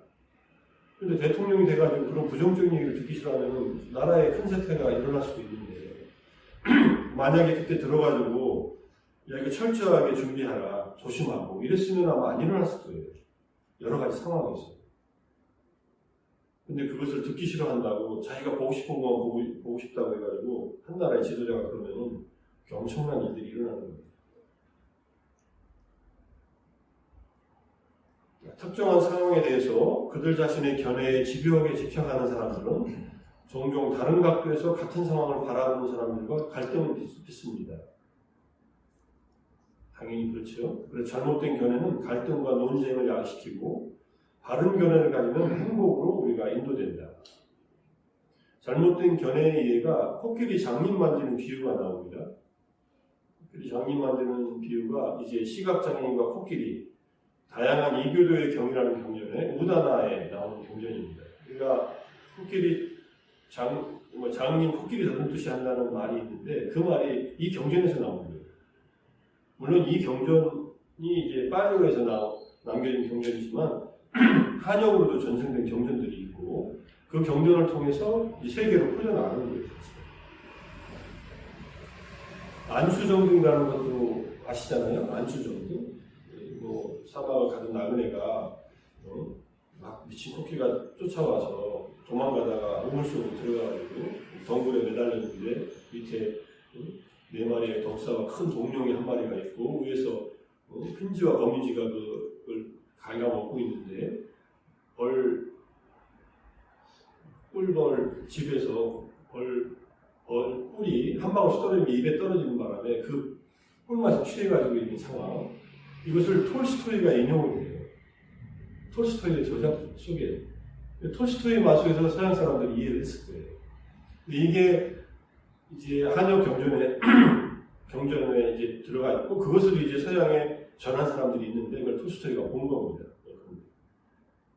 근데 대통령이 돼가지고 그런 부정적인 얘기를 듣기 싫어하면 나라에 큰 사태가 일어날 수도 있는데 만약에 그때 들어가지고 야 이거 철저하게 준비하라 조심하고 이랬으면 아마 안 일어났을 거예요. 여러 가지 상황에서. 근데 그것을 듣기 싫어한다고 자기가 보고 싶은 건 보고 싶다고 해가지고 한 나라의 지도자가 그러면은 엄청난 일들이 일어나는 겁니다. 특정한 상황에 대해서 그들 자신의 견해에 집요하게 집착하는 사람들은 종종 다른 각도에서 같은 상황을 바라보는 사람들과 갈등을 빚습니다. 당연히 그렇죠. 그래서 잘못된 견해는 갈등과 논쟁을 야기시키고 바른 견해를 가지면 행복으로 우리가 인도된다. 잘못된 견해의 이해가 코끼리 장님 만지는 비유가 나옵니다. 코끼리 장님 만지는 비유가 이제 시각장애인과 코끼리 다양한 이교도의 경이라는 경전에 우다나에 나오는 경전입니다. 그러니까 코끼리 장님 코끼리 더듬듯이 한다는 말이 있는데 그 말이 이 경전에서 나온 거예요. 물론 이 경전이 이제 파리오에서 남겨진 경전이지만 한역으로도 전승된 경전들이 있고 그 경전을 통해서 이 세계로 풀려나가는 거예요. 안수정등이라는 것도 아시잖아요. 안수정등. 뭐 사막을 가던 나그네가 막 미친 코끼리가 쫓아와서 도망가다가 우물 속으로 들어가가지고 덩굴에 매달렸는데 밑에 4마리의 덕사와 큰 동룡이 한 마리가 있고 위에서 흰쥐와 거미쥐가 그걸 갉아먹고 있는데 꿀벌 집에서 꿀이 한 방울씩 떨어지면 입에 떨어지는 바람에 그 꿀맛에 취해가지고 있는 상황. 이것을 톨스토이가 인용을 해요. 톨스토이의 저작 속에. 톨스토이 마술에서 서양 사람들이 이해를 했을 거예요. 이게 이제 한역 경전에 이제 들어가 있고 그것을 이제 서양에 전한 사람들이 있는데 그걸 톨스토이가 본 겁니다.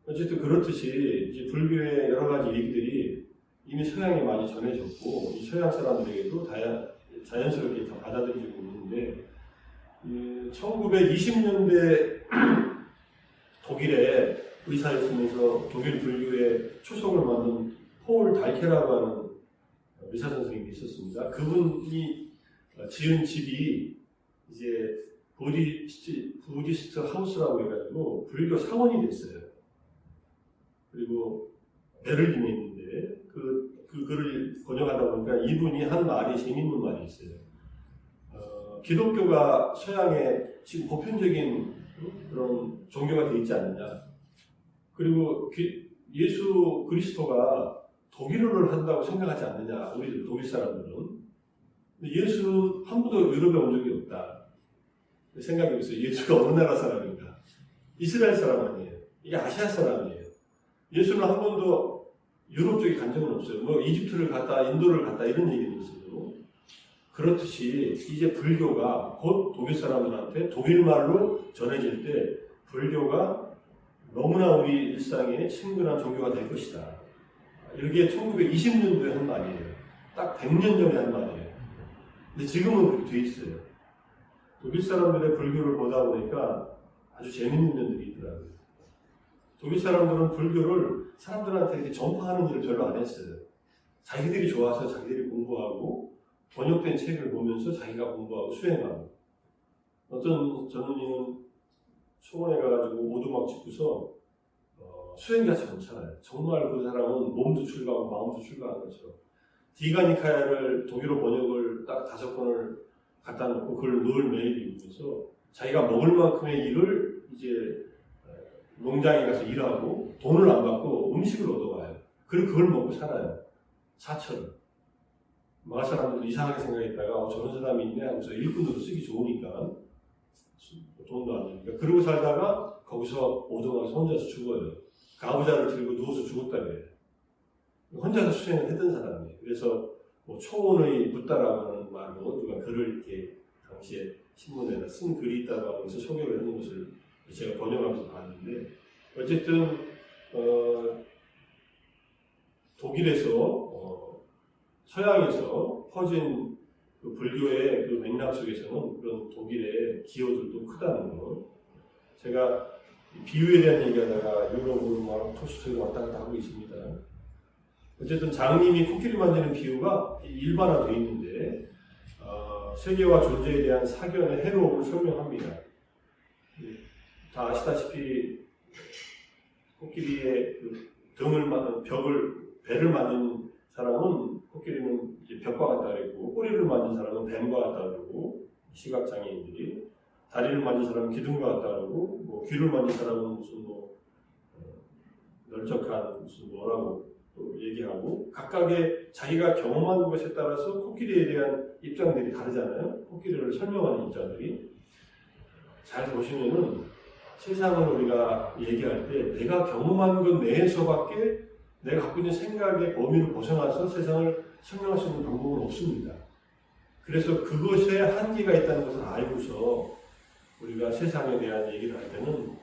어쨌든 그렇듯이 이제 불교의 여러 가지 얘기들이 이미 서양에 많이 전해졌고 이 서양 사람들에게도 자연스럽게 다 받아들여지고 있는데 1920년대 독일에 의사였으면서 독일 불교의 초석을 만든 폴 달케라고 하는 의사 선생님이 있었습니다. 그분이 지은 집이 이제 부디스트 하우스라고 해가지고 불교 사원이 됐어요. 그리고 베를린에 있는데 그 글을 번역하다 보니까 이분이 한 말이 재밌는 말이 있어요. 기독교가 서양에 지금 보편적인 그런 종교가 되어 있지 않느냐. 그리고 예수 그리스도가 독일어를 한다고 생각하지 않느냐. 우리들 독일 사람들은. 예수는 한 번도 유럽에 온 적이 없다. 생각해보세요. 예수가 어느 나라 사람인가? 이스라엘 사람 아니에요. 이게 아시아 사람이에요. 예수는 한 번도 유럽 쪽에 간 적은 없어요. 뭐 이집트를 갔다, 인도를 갔다 이런 얘기는 있어요. 그렇듯이 이제 불교가 곧 독일 사람들한테 독일말로 전해질 때 불교가 너무나 우리 일상에 친근한 종교가 될 것이다. 이게 1920년도에 한 말이에요. 딱 100년 전에 한 말이에요. 근데 지금은 그렇게 돼 있어요. 독일 사람들의 불교를 보다 보니까 아주 재밌는 면들이 있더라고요. 독일 사람들은 불교를 사람들한테 이렇게 전파하는 일을 별로 안 했어요. 자기들이 좋아서 자기들이 공부하고 번역된 책을 보면서 자기가 공부하고 수행하고 어떤 전문의는 초원에 가가지고 오두막 짓고서 수행자처럼 살아요. 정말 그 사람은 몸도 출가하고 마음도 출가하는 것처럼 디가니카야를 독일어 번역을 딱 5권을 갖다 놓고 그걸 늘 매일 읽으면서 자기가 먹을 만큼의 일을 이제 농장에 가서 일하고 돈을 안 받고 음식을 얻어가요. 그리고 그걸 먹고 살아요. 사처럼. 마을 사람들도 이상하게 생각했다가 저런 사람이 있네 하면서 일꾼으로 쓰기 좋으니까 돈도 안 되니까 그러고 살다가 거기서 오동하면서 혼자서 죽어요. 가부좌를 들고 누워서 죽었다 그래요. 혼자서 수행을 했던 사람이에요. 그래서 뭐 초혼의 붓다라고 하는 말로 누가 글을 이렇게 당시에 신문에다 쓴 글이 있다고 하면서 소개를 하는 것을 제가 번역하면서 봤는데 어쨌든 독일에서 서양에서 퍼진 그 불교의 그 맥락 속에서는 그런 독일의 기여들도 크다는 거. 제가 비유에 대한 얘기하다가 유럽으로 막 토스토이로 왔다 갔다 하고 있습니다. 어쨌든 장님이 코끼리 만드는 비유가 일반화되어 있는데 세계와 존재에 대한 사견의 해로움을 설명합니다. 다 아시다시피 코끼리의 그 배를 만든 사람은 코끼리는 이제 벽과 같다 그랬고 꼬리를 만든 사람은 뱀과 같다 그러고 시각장애인들이 다리를 만든 사람은 기둥과 같다 그러고 뭐 귀를 만든 사람은 무슨 널쩍한 무슨 뭐라고 또 얘기하고 각각의 자기가 경험한 것에 따라서 코끼리에 대한 입장들이 다르잖아요. 코끼리를 설명하는 입장들이 잘 보시면은 세상을 우리가 얘기할 때 내가 경험한 것 내에서밖에 내가 갖고 있는 생각의 범위를 벗어나서 세상을 설명할 수 있는 방법은 없습니다. 그래서 그것에 한계가 있다는 것을 알고서 우리가 세상에 대한 얘기를 할 때는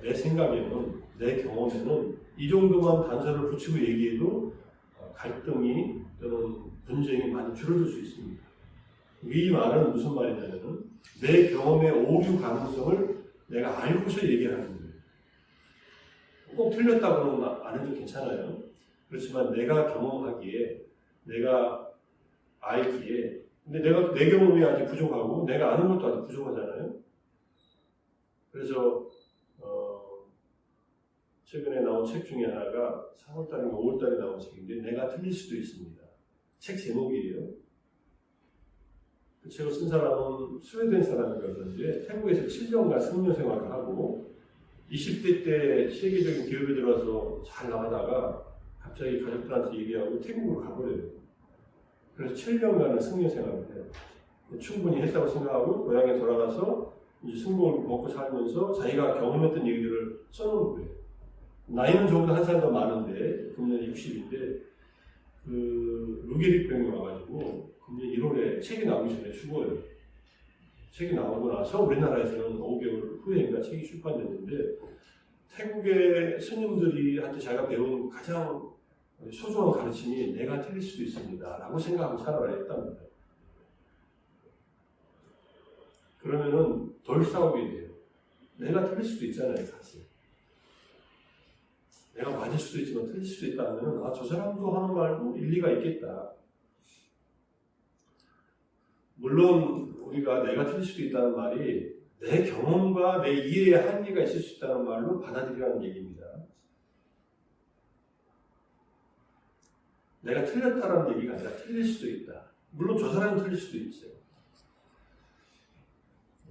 내 생각에는 내 경험에는 이 정도만 단서를 붙이고 얘기해도 갈등이 또는 분쟁이 많이 줄어들 수 있습니다. 이 말은 무슨 말이냐면 내 경험의 오류 가능성을 내가 알고서 얘기하는 거예요. 꼭 틀렸다고는 안 해도 괜찮아요. 그렇지만 내가 경험하기에, 내가 알기에, 근데 내 경험이 아직 부족하고 내가 아는 것도 아직 부족하잖아요. 그래서 최근에 나온 책 중에 하나가 4월달인가 5월달에 나온 책인데 내가 틀릴 수도 있습니다. 책 제목이에요. 그 책을 쓴 사람은 스웨덴 사람인가 그런데 태국에서 7년간 승려 생활을 하고 20대 때 세계적인 기업에 들어와서 잘 나가다가 갑자기 가족들한테 얘기하고 태국으로 가버려요. 그래서 7년간은 승려 생활을 해요. 충분히 했다고 생각하고 고향에 돌아가서 이제 승복을 먹고 살면서 자기가 경험했던 얘기들을 써놓은 거예요. 나이는 저보다 한 살 더 많은데 금년 60인데 그 루게릭병이 와가지고 금년 1월에 책이 나오기 전에 죽어요. 책이 나오고 나서 우리나라에서는 5개월 후에인가 책이 출판됐는데 태국의 스님들이 한테 자기가 배운 가장 소중한 가르침이 내가 틀릴 수도 있습니다 라고 생각하고 살아야 했답니다. 그러면은 덜 싸우게 돼요. 내가 틀릴 수도 있잖아요, 사실. 내가 맞을 수도 있지만 틀릴 수도 있다 하면 저 사람도 하는 말도 일리가 있겠다. 물론 우리가 내가 틀릴 수도 있다는 말이 내 경험과 내 이해에 한계가 있을 수 있다는 말로 받아들이라는 얘기입니다. 내가 틀렸다는 얘기가 아니라 틀릴 수도 있다. 물론 저 사람이 틀릴 수도 있어요.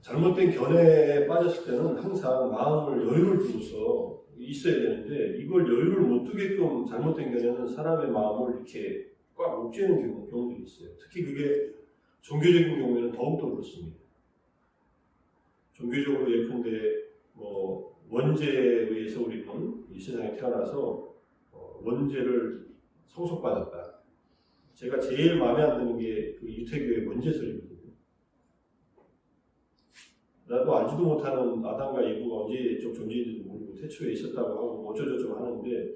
잘못된 견해에 빠졌을 때는 항상 마음을 여유를 두어서 있어야 되는데 이걸 여유를 못 두게끔 잘못된 견해는 사람의 마음을 이렇게 꽉 옥죄는 경우들이 있어요. 특히 그게 종교적인 경우에는 더욱더 그렇습니다. 종교적으로 예컨대 원죄에 의해서 우리는 이 세상에 태어나서 원죄를 성속받았다. 제가 제일 마음에 안 드는 게 그 유태교의 원죄설이거든요. 나도 알지도 못하는 아담과 이브가 언제적 존재인지도 모르고 태초에 있었다고 하고 어쩌저쩌고 하는데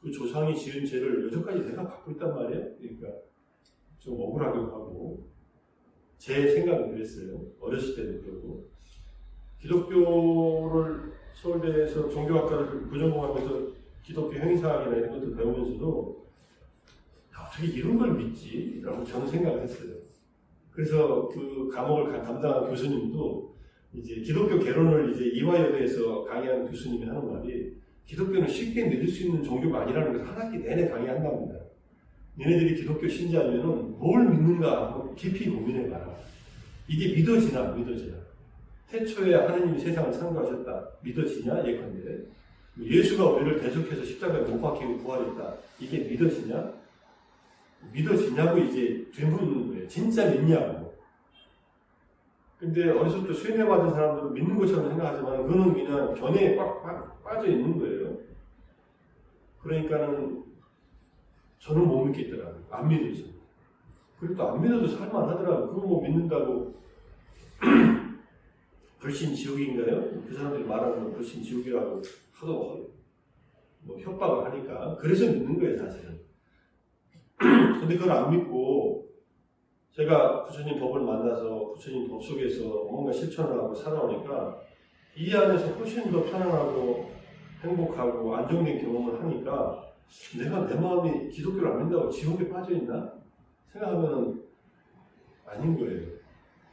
그 조상이 지은 죄를 여태까지 내가 받고 있단 말이에요. 그러니까 좀 억울하기도 하고 제 생각은 그랬어요. 어렸을 때도 그러고 기독교를 서울대에서 종교학과를 부전공하면서 기독교 행사학이나 이런 것들 배우면서도 어떻게 이런 걸 믿지? 라고 저는 생각을 했어요. 그래서 그 과목을 담당한 교수님도 이제 기독교 개론을 이제 이화여대에서 강의하는 교수님이 하는 말이 기독교는 쉽게 믿을 수 있는 종교가 아니라는 것을 한 학기 내내 강의한답니다. 너네들이 기독교 신자면은 뭘 믿는가 하고 깊이 고민해봐라. 이게 믿어지나 안 믿어지나. 태초에 하느님이 세상을 창조하셨다. 믿어지냐? 예컨대. 예수가 우리를 대속해서 십자가에 못 박히고 부활했다. 이게 믿어지냐? 믿어지냐고 이제 되묻는 거예요. 진짜 믿냐고. 근데 어려서부터 세뇌받은 사람들은 믿는 것처럼 생각하지만 그거는 그냥 견해에 꽉 빠져 있는 거예요. 그러니까는 저는 못 믿겠더라고요. 안 믿어서. 그래도 안 믿어도 살만하더라고요. 그거 뭐 믿는다고 불신 지옥인가요? 그 사람들이 말하는 건 불신 지옥이라고 하도 뭐 협박을 하니까 그래서 믿는 거예요, 사실은. 근데 그걸 안 믿고 제가 부처님 법을 만나서 부처님 법 속에서 뭔가 실천을 하고 살아오니까 이 안에서 훨씬 더 편안하고 행복하고 안정된 경험을 하니까 내가 내 마음이 기독교를 안 믿는다고 지옥에 빠져있나? 생각하면 아닌 거예요.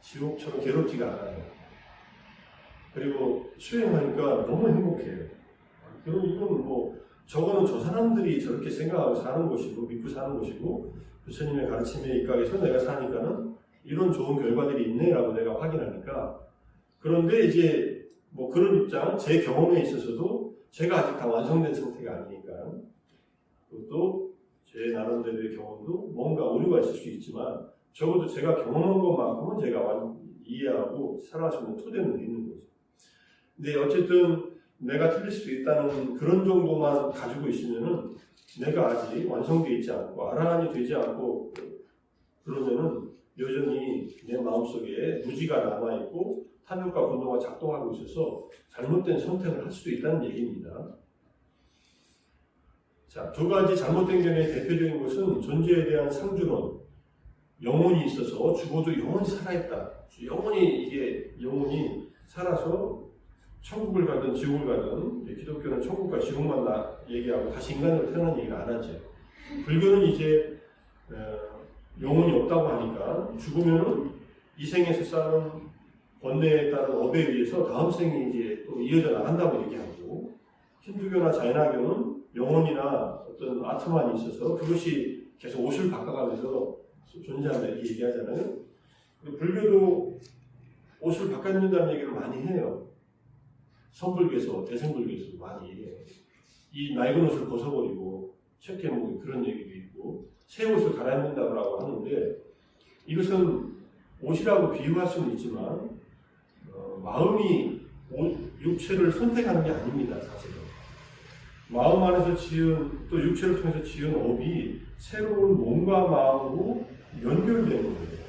지옥처럼 괴롭지가 않아요. 그리고 수행하니까 너무 행복해요. 그럼 이건 뭐 저거는 저 사람들이 저렇게 생각하고 사는 것이고 믿고 사는 것이고 부처님의 가르침에 입각해서 내가 사니까는 이런 좋은 결과들이 있네라고 내가 확인하니까 그런데 이제 뭐 그런 입장 제 경험에 있어서도 제가 아직 다 완성된 상태가 아니니까 그것도 제 나름대로의 경험도 뭔가 오류가 있을 수 있지만 적어도 제가 경험한 것만큼은 제가 이해하고 살아갈 수 있는 토대는 있는 거죠. 근데 어쨌든 내가 틀릴 수도 있다는 그런 정도만 가지고 있으면은 내가 아직 완성되어 있지 않고 아라한이 되지 않고 그러면은 여전히 내 마음속에 무지가 남아있고 탐욕과 분노가 작동하고 있어서 잘못된 선택을 할 수도 있다는 얘기입니다. 자, 두 가지 잘못된 견해의 대표적인 것은 존재에 대한 상준론, 영혼이 있어서 죽어도 영원히 살아있다. 영혼이 살아서 천국을 가든 지옥을 가든 기독교는 천국과 지옥만 얘기하고 다시 인간으로 태어난 얘기를 안 하죠. 불교는 이제 영혼이 없다고 하니까 죽으면 이 생에서 쌓은 번뇌에 따른 업에 의해서 다음 생이 이제 또 이어져 나간다고 얘기하고 힌두교나 자이나교는 영혼이나 어떤 아트만이 있어서 그것이 계속 옷을 바꿔가면서 존재한다 이렇게 얘기하잖아요. 불교도 옷을 바꿔준다는 얘기를 많이 해요. 선불교에서 대승불교에서 많이 얘기해요. 이 낡은 옷을 벗어버리고 책해먹은 그런 얘기도 있고 새 옷을 갈아입는다고 하는데 이것은 옷이라고 비유할 수는 있지만 마음이 육체를 선택하는 게 아닙니다. 사실은 마음 안에서 지은 또 육체를 통해서 지은 업이 새로운 몸과 마음으로 연결되는 거예요.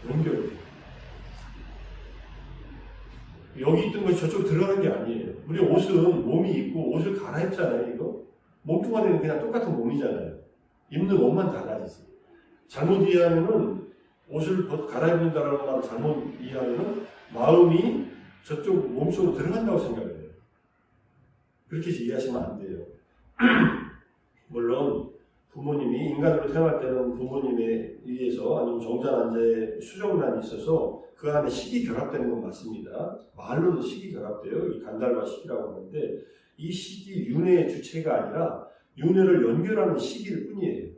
연결돼요. 여기 있던 것이 저쪽으로 들어가는 게 아니에요. 우리 옷은 몸이 있고 옷을 갈아입잖아요. 이거 몸뚱아리는 그냥 똑같은 몸이잖아요. 입는 옷만 달라지지. 잘못 이해하면은 옷을 갈아입는다라는 말을 잘못 이해하면은 마음이 저쪽 몸속으로 들어간다고 생각해요. 그렇게 이해하시면 안 돼요. 물론 부모님이 인간으로 태어날 때는 부모님에 의해서 아니면 정자난자의 수정란이 있어서 그 안에 식이 결합되는 건 맞습니다. 말로는 식이 결합돼요. 이 간달과 식이라고 하는데 이 식이 윤회의 주체가 아니라 윤회를 연결하는 식일 뿐이에요.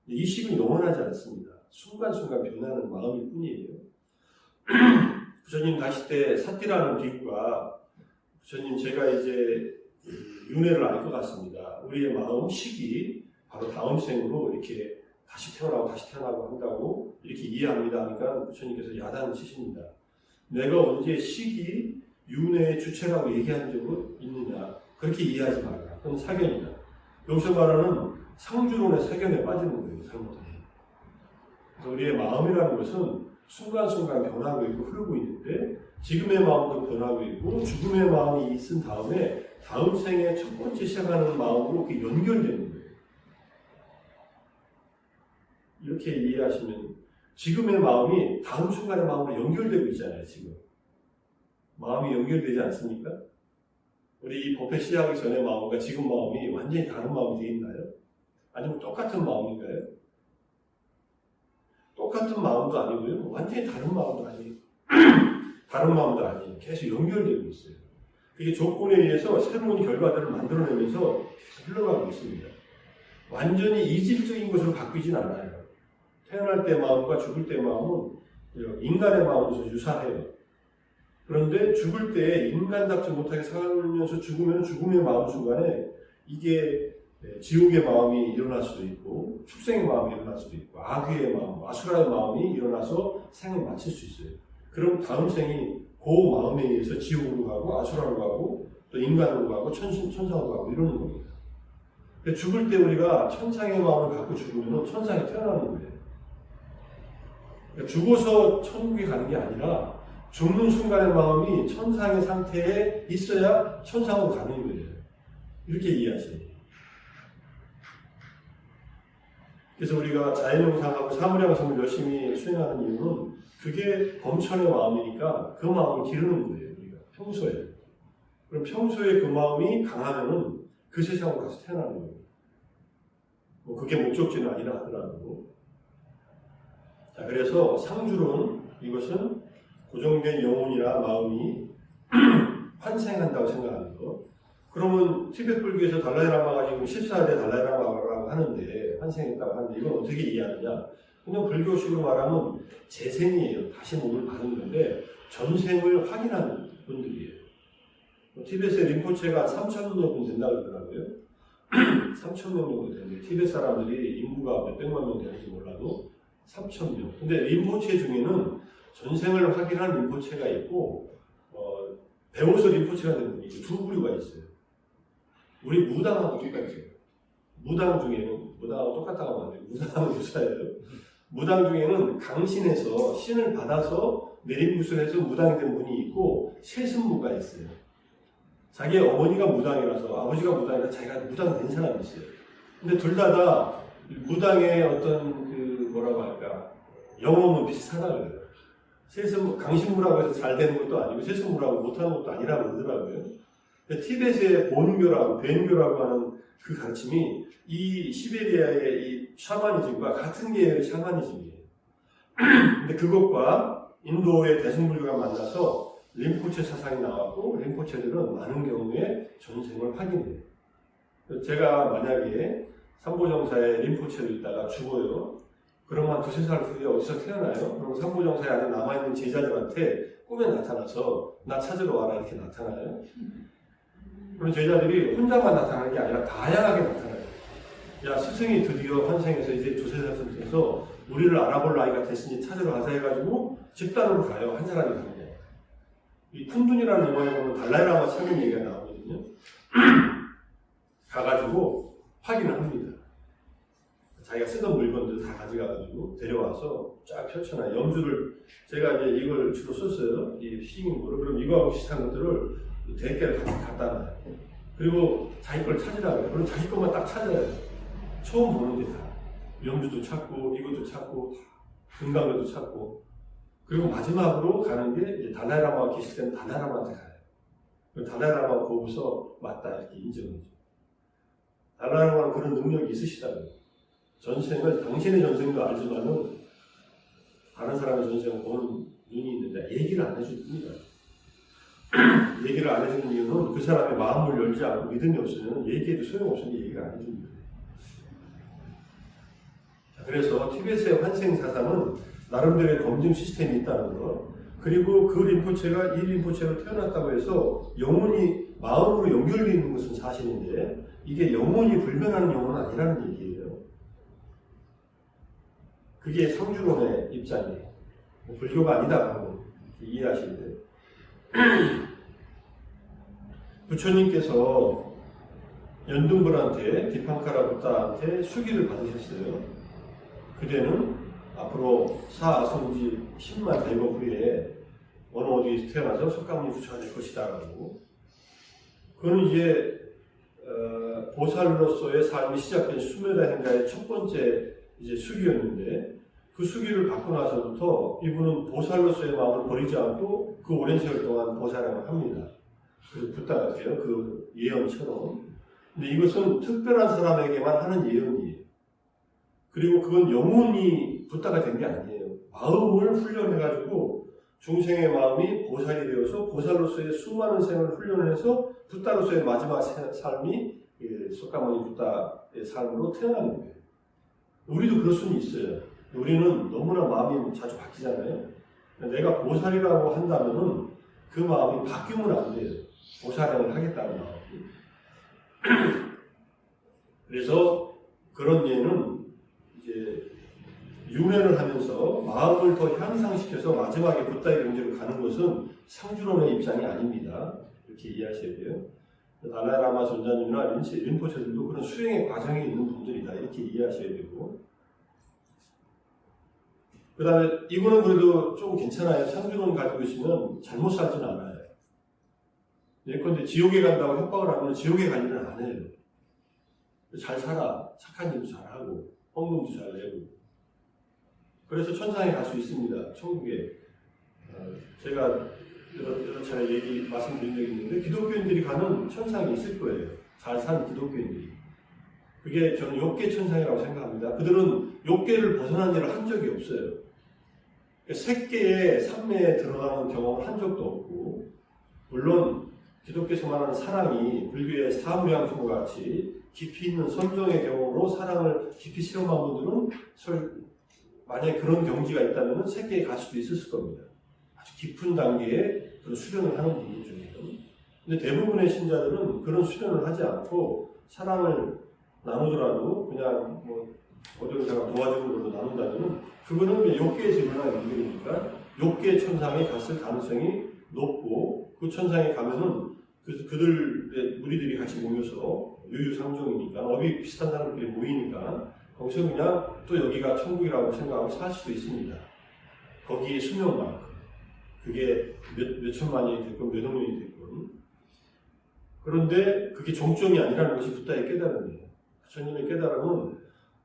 이 식은 영원하지 않습니다. 순간순간 변하는 마음일 뿐이에요. 부처님 가실 때 사띠라는 비구가 부처님 제가 이제 윤회를 알 것 같습니다. 우리의 마음 식이 바로 다음 생으로 이렇게 다시 태어나고 한다고 이렇게 이해합니다 하니까 부처님께서 야단을 치십니다. 내가 언제 식이 윤회의 주체라고 얘기한 적은 있느냐. 그렇게 이해하지 말라. 그건 사견이다. 여기서 말하는 상주론의 사견에 빠지는 거예요. 잘못하면. 그래서 우리의 마음이라는 것은 순간순간 변하고 있고 흐르고 있는데 지금의 마음도 변하고 있고 죽음의 마음이 있은 다음에 다음 생에 첫 번째 시작하는 마음으로 그게 연결되는 거예요. 이렇게 이해하시면 지금의 마음이 다음 순간의 마음으로 연결되고 있잖아요. 지금 마음이 연결되지 않습니까? 우리 이 법회 시작하기 전의 마음과 지금 마음이 완전히 다른 마음이 되어 있나요? 아니면 똑같은 마음인가요? 똑같은 마음도 아니고요. 완전히 다른 마음도 아니에요. 다른 마음도 아니에요. 계속 연결되고 있어요. 그게 조건에 의해서 새로운 결과들을 만들어내면서 계속 흘러가고 있습니다. 완전히 이질적인 것으로 바뀌진 않아요. 태어날 때 마음과 죽을 때 마음은 인간의 마음으로서 유사해요. 그런데 죽을 때 인간답지 못하게 살면서 죽으면 죽음의 마음 순간에 이게 지옥의 마음이 일어날 수도 있고 축생의 마음이 일어날 수도 있고 아귀의 마음, 아수라의 마음이 일어나서 생을 마칠 수 있어요. 그럼 다음 생이 그 마음에 의해서 지옥으로 가고 아수라로 가고 또 인간으로 가고 천상으로 가고 이러는 겁니다. 죽을 때 우리가 천상의 마음을 갖고 죽으면 천상에 태어나는 거예요. 죽어서 천국에 가는 게 아니라 죽는 순간의 마음이 천상의 상태에 있어야 천상으로 가는 거예요. 이렇게 이해하시면 돼요. 그래서 우리가 자연영상하고 사물양성을 열심히 수행하는 이유는 그게 범천의 마음이니까 그 마음을 기르는 거예요. 우리가 평소에. 그럼 평소에 그 마음이 강하면은 그 세상으로 가서 태어나는 거예요. 뭐 그게 목적지는 아니라 하더라도. 자, 그래서 상주론, 이것은 고정된 영혼이나 마음이 환생한다고 생각하는 거. 그러면 티베트 불교에서 달라이라마가 지금 14대 달라이라마라고 하는데, 환생했다고 하는데, 이건 어떻게 이해하느냐? 그냥 불교식으로 말하면 재생이에요. 다시 몸을 받은 건데, 전생을 확인하는 분들이에요. 티베트의 림포체가 3,000명 된다고 그러더라고요. 3,000명 정도 되는데, 티베트 사람들이 인구가 몇백만 명 되는지 몰라도 3,000명. 근데 림포체 중에는 전생을 확인한 림포체가 있고, 배워서 림포체가 되는 분이 있고, 두 부류가 있어요. 우리 무당하고 똑같아요. 무당 중에는, 무당하고 똑같다고 하면 안 돼요. 무당하고 유사해요. 무당 중에는 강신에서 신을 받아서 내림구슬해서 무당이 된 분이 있고, 세습무가 있어요. 자기 어머니가 무당이라서, 아버지가 무당이라서 자기가 무당 된 사람이 있어요. 근데 둘 다 무당의 어떤 뭐라고 할까, 영혼은 비슷하다 그래요. 세습무, 강신무라고 해서 잘 되는 것도 아니고, 세습무라고 못하는 것도 아니라고 그러더라고요. 티벳의 본교라고, 벤교라고 하는 그 가르침이 이 시베리아의 이 샤머니즘과 같은 계열의 샤머니즘이에요. 근데 그것과 인도의 대승불교가 만나서 림포체 사상이 나왔고, 림포체들은 많은 경우에 전생을 확인해요. 제가 만약에 삼보정사에 림포체로 있다가 죽어요. 그러면 한 2-3살 후에 어디서 태어나요? 그럼 삼보정사에 아직 남아있는 제자들한테 꿈에 나타나서 나 찾으러 와라 이렇게 나타나요. 그런 제자들이 혼자만 나타나는 게 아니라 다양하게 나타나요. 야, 스승이 드디어 환생해서 이제 2-3살 돼서 우리를 알아볼 나이가 됐으니 찾으러 가자 해가지고 집단으로 가요. 한 사람이 가는 거예요. 이 쿤둔이라는 영화에 보면 달라이라마 참인 얘기가 나오거든요. 가가지고 확인을 합니다. 자기가 쓰던 물건들 다 가져가가지고 데려와서 쫙 펼쳐놔요. 염주를, 제가 이제 이걸 주로 썼어요. 이 시인물을. 그럼 이거하고 비슷한 것들을 대개를 갖다 놔요. 그리고 자기 걸 찾으라고 해요. 그럼 자기 것만 딱 찾아요. 처음 보는데 다. 염주도 찾고, 이것도 찾고, 금강ಗಳ도 찾고. 그리고 마지막으로 가는 게 이제 달라이라마가 계실 때는 달라이라마한테 가요. 달라이라마가 보고서 맞다 이렇게 인정해줘. 달라이라마는 그런 능력이 있으시다고요. 전생을 당신의 전생도 알지만은 다른 사람의 전생을 보는 눈이 있는데 얘기를 안 해줍니다. 얘기를 안 해주는 이유는 그 사람의 마음을 열지 않고 믿음이 없으면 얘기해도 소용없으니 얘기를 안 해줍니다. 자, 그래서 티베트의 환생 사상은 나름대로의 검증 시스템이 있다는 거. 그리고 그 림포체가 이 림포체로 태어났다고 해서 영혼이 마음으로 연결되어 있는 것은 사실인데 이게 영혼이 불변하는 영혼은 아니라는 얘기예요. 그게 상주론의 입장이에요. 불교가 아니다라고 이해하시는데 부처님께서 연등불한테 디팡카라 부타한테 수기를 받으셨어요. 그대는 앞으로 사아성지 10만 대거 후에 어느 어디에서 태어나서 석가모니 부처가 될 것이다 라고. 그거는 이제 보살로서의 삶이 시작된 수메라 행가의 첫 번째 이제 수기였는데 그 수기를 받고 나서부터 이분은 보살로서의 마음을 버리지 않고 그 오랜 세월 동안 보살행을 합니다. 그래서 붓다가 돼요. 그 예언처럼. 근데 이것은 특별한 사람에게만 하는 예언이에요. 그리고 그건 영혼이 붓다가 된 게 아니에요. 마음을 훈련해가지고 중생의 마음이 보살이 되어서 보살로서의 수많은 생을 훈련해서 붓다로서의 마지막 삶이 석가모니 붓다의 삶으로 태어나는 거예요. 우리도 그럴 수는 있어요. 우리는 너무나 마음이 자주 바뀌잖아요. 내가 보살이라고 한다면은 그 마음이 바뀌면 안 돼요. 보살행을 하겠다는 마음이. 그래서 그런 예는 이제 윤회를 하면서 마음을 더 향상시켜서 마지막에 붓다의 경지로 가는 것은 상주론의 입장이 아닙니다. 이렇게 이해하셔야 돼요. 달라이라마 존자님이나 린포체들도 그런 수행의 과정이 있는 분들이다. 이렇게 이해하셔야 되고, 그 다음에 이거는 그래도 좀 괜찮아요. 상주론 가지고 있으면 잘못 살지는 않아요. 예컨대 지옥에 간다고 협박을 하면 지옥에 갈 일은 안 해요. 잘 살아. 착한 일도 잘하고 헌금도 잘 내고. 그래서 천상에 갈 수 있습니다. 천국에. 제가 여러 차례 말씀드린 적이 있는데 기독교인들이 가는 천상이 있을 거예요. 잘 사는 기독교인들이. 그게 저는 욕계 천상이라고 생각합니다. 그들은 욕계를 벗어난 일을 한 적이 없어요. 색계의 삼매에 들어가는 경험을 한 적도 없고, 물론 기독교에서 말하는 사랑이 불교의 사무량심과 같이 깊이 있는 선정의 경험으로 사랑을 깊이 체험한 분들은 만약에 그런 경지가 있다면 색계에 갈 수도 있었을 겁니다. 아주 깊은 단계의 그런 수련을 하는 분들 중에는. 근데 대부분의 신자들은 그런 수련을 하지 않고 사랑을 나누더라도 그냥 뭐 어떤 사람 도와주는 걸로 나눈다면 그거는 욕계에서 일어나는 일들이니까 욕계 천상에 갔을 가능성이 높고, 그 천상에 가면은 그들의 무리들이 같이 모여서 유유상종이니까 업이 비슷한 사람들이 모이니까 거기서 그냥 또 여기가 천국이라고 생각하고 살 수도 있습니다. 거기에 수명만큼. 그게 몇 천만이 됐건 몇 억년이 됐건. 그런데 그게 종점이 아니라는 것이 붓다의 깨달음이에요. 부처님의 깨달음은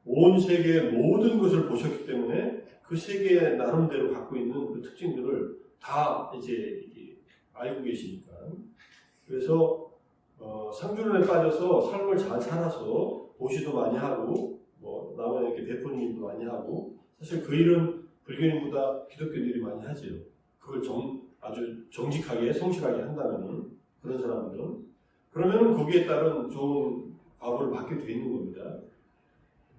온 세계의 모든 것을 보셨기 때문에 그 세계의 나름대로 갖고 있는 그 특징들을 다 이제 알고 계시니까. 그래서 상주론에 빠져서 삶을 잘 살아서 보시도 많이 하고 뭐 남에게 베푸는 일도 많이 하고, 사실 그 일은 불교인보다 기독교인들이 많이 하죠. 그걸 아주 정직하게 성실하게 한다면은, 그런 사람들은 그러면은 거기에 따른 좋은 과보를 받게 돼 있는 겁니다.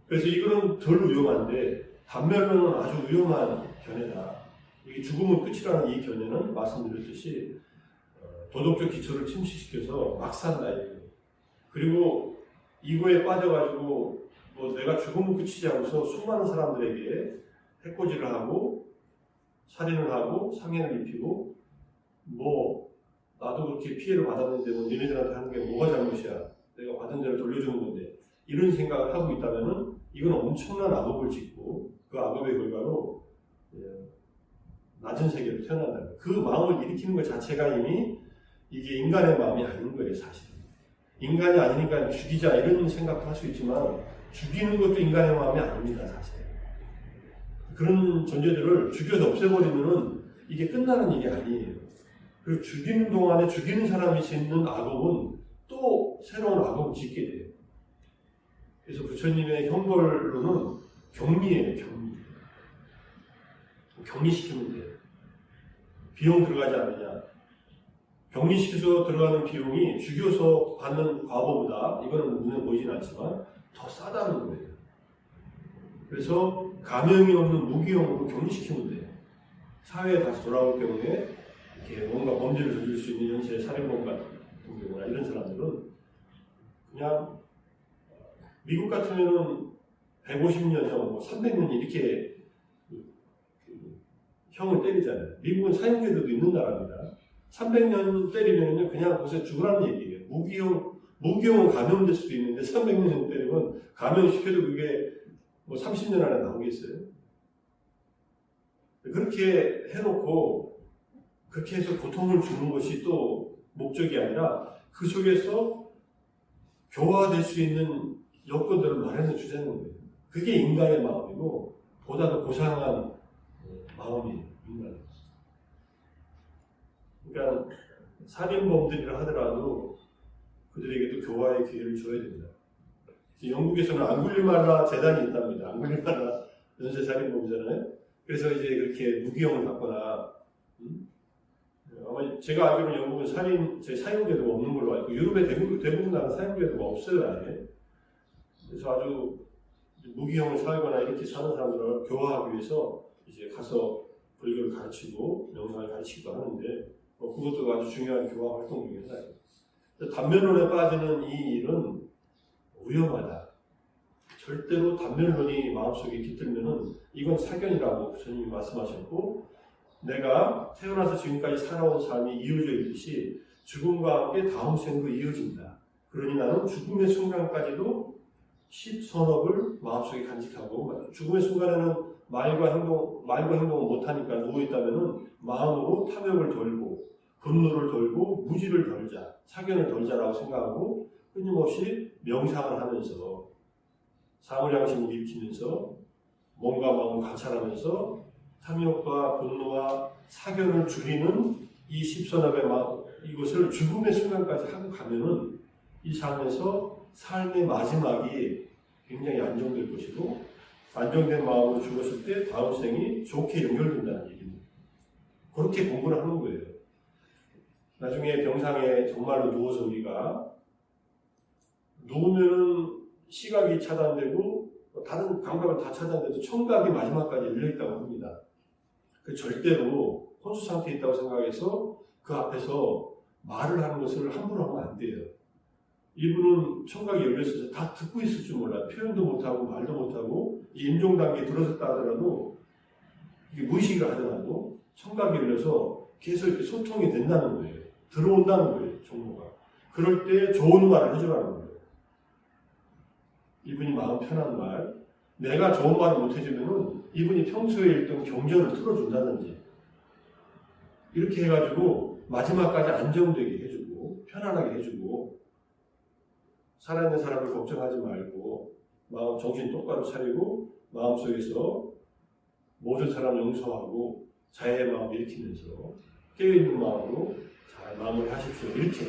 그래서 이거는 덜 위험한데 반면으로는 아주 위험한 견해다. 이게 죽음은 끝이라는 이 견해는 말씀드렸듯이 도덕적 기초를 침식시켜서 막 산다. 그리고 이거에 빠져가지고 뭐 내가 죽음은 끝이지 하고서 수많은 사람들에게 해코지를 하고 살인을 하고 상해를 입히고, 뭐 나도 그렇게 피해를 받았는데 뭐 니네들한테 하는 게 뭐가 잘못이야, 내가 받은 대로 돌려주는 건데, 이런 생각을 하고 있다면은 이건 엄청난 악업을 짓고 그 악업의 결과로 낮은 세계로 태어난다. 그 마음을 일으키는 것 자체가 이미 이게 인간의 마음이 아닌 거예요, 사실은. 인간이 아니니까 죽이자 이런 생각도 할 수 있지만 죽이는 것도 인간의 마음이 아닙니다, 사실. 그런 존재들을 죽여서 없애버리면은 이게 끝나는 일이 아니에요. 그리고 죽이는 동안에 죽이는 사람이 짓는 악업은 또 새로운 악업을 짓게 돼요. 그래서 부처님의 형벌로는 격리예요, 격리. 격리시키면 돼요. 비용 들어가지 않느냐. 격리시켜서 들어가는 비용이 죽여서 받는 과보보다, 이거는 눈에 보이진 않지만 더 싸다는 거예요. 그래서 감형이 없는 무기형으로 격리시키면 돼요. 사회에 다시 돌아올 경우에 이렇게 뭔가 범죄를 저질 수 있는 연쇄 살인범 같은 경우나 이런 사람들은 그냥 미국 같으면은 150년형, 300년 이렇게 형을 때리잖아요. 미국은 사형제도도 있는 나라입니다. 300년 때리면은 그냥 거기서 죽으라는 얘기예요. 무기형은 감염될 수도 있는데 300년 때리면 감염시켜도 그게 뭐 30년 안에 나오겠어요. 그렇게 해놓고 그렇게 해서 고통을 주는 것이 또 목적이 아니라 그 속에서 교화될 수 있는 여건들을 마련해 주자는 거예요. 그게 인간의 마음이고 보다 더 고상한 마음이 인간이었어요. 그러니까 살인범들이라 하더라도 그들에게도 교화의 기회를 줘야 된다. 영국에서는 앙굴리말라 재단이 있답니다. 앙굴리말라 연쇄 살인범이잖아요. 그래서 이제 그렇게 무기형을 받거나, 아마 제가 알기로는 영국은 사형제도가 없는 걸로 알고, 유럽의 대부분 나라는 사형제도가 없어요, 아예. 그래서 아주 무기형을 살거나 이렇게 사는 사람들을 교화하기 위해서 이제 가서 불교를 가르치고 명상을 가르치기도 하는데, 그것도 아주 중요한 교화 활동 중에 하나예요. 단면론에 빠지는 이 일은 위험하다. 절대로 단면론이 마음속에 깃들면은 이건 사견이라고 부처님이 말씀하셨고, 내가 태어나서 지금까지 살아온 삶이 이어져 있듯이 죽음과 함께 다음 생도 이어진다. 그러니 나는 죽음의 순간까지도 십선업을 마음속에 간직하고, 죽음의 순간에는 말과 행동을 못하니까 누워있다면은 마음으로 탐욕을 덜고, 분노를 덜고, 무지를 덜자, 사견을 덜자라고 생각하고, 끊임없이 명상을 하면서, 사물양심을 일으키면서, 몸과 마음을 관찰하면서, 탐욕과 분노와 사견을 줄이는 이 십선업의 마음, 이것을 죽음의 순간까지 하고 가면은 이 삶에서 삶의 마지막이 굉장히 안정될 것이고, 안정된 마음으로 죽었을 때 다음 생이 좋게 연결된다는 얘기입니다. 그렇게 공부를 하는 거예요. 나중에 병상에 정말로 누워서 우리가 누우면 시각이 차단되고 다른 감각은 다 차단돼도 청각이 마지막까지 열려있다고 합니다. 그 절대로 혼수 상태에 있다고 생각해서 그 앞에서 말을 하는 것을 함부로 하면 안 돼요. 이분은 청각이 열려있어서 다 듣고 있을 줄 몰라요. 표현도 못하고 말도 못하고 임종 단계에 들어섰다 하더라도 이게 무의식을 하더라도 청각이 열려서 계속 이렇게 소통이 된다는 거예요. 들어온다는 거예요. 정보가. 그럴 때 좋은 말을 해주라는 거예요. 이분이 마음 편한 말, 내가 좋은 말을 못 해주면은 이분이 평소에 읽던 경전을 틀어준다든지 이렇게 해가지고 마지막까지 안정되게 해주고 편안하게 해주고 살아있는 사람을 걱정하지 말고 마음 정신 똑바로 차리고 마음속에서 모든 사람 용서하고 자애의 마음 일으키면서 깨어있는 마음으로 잘 마무리하십시오. 이렇게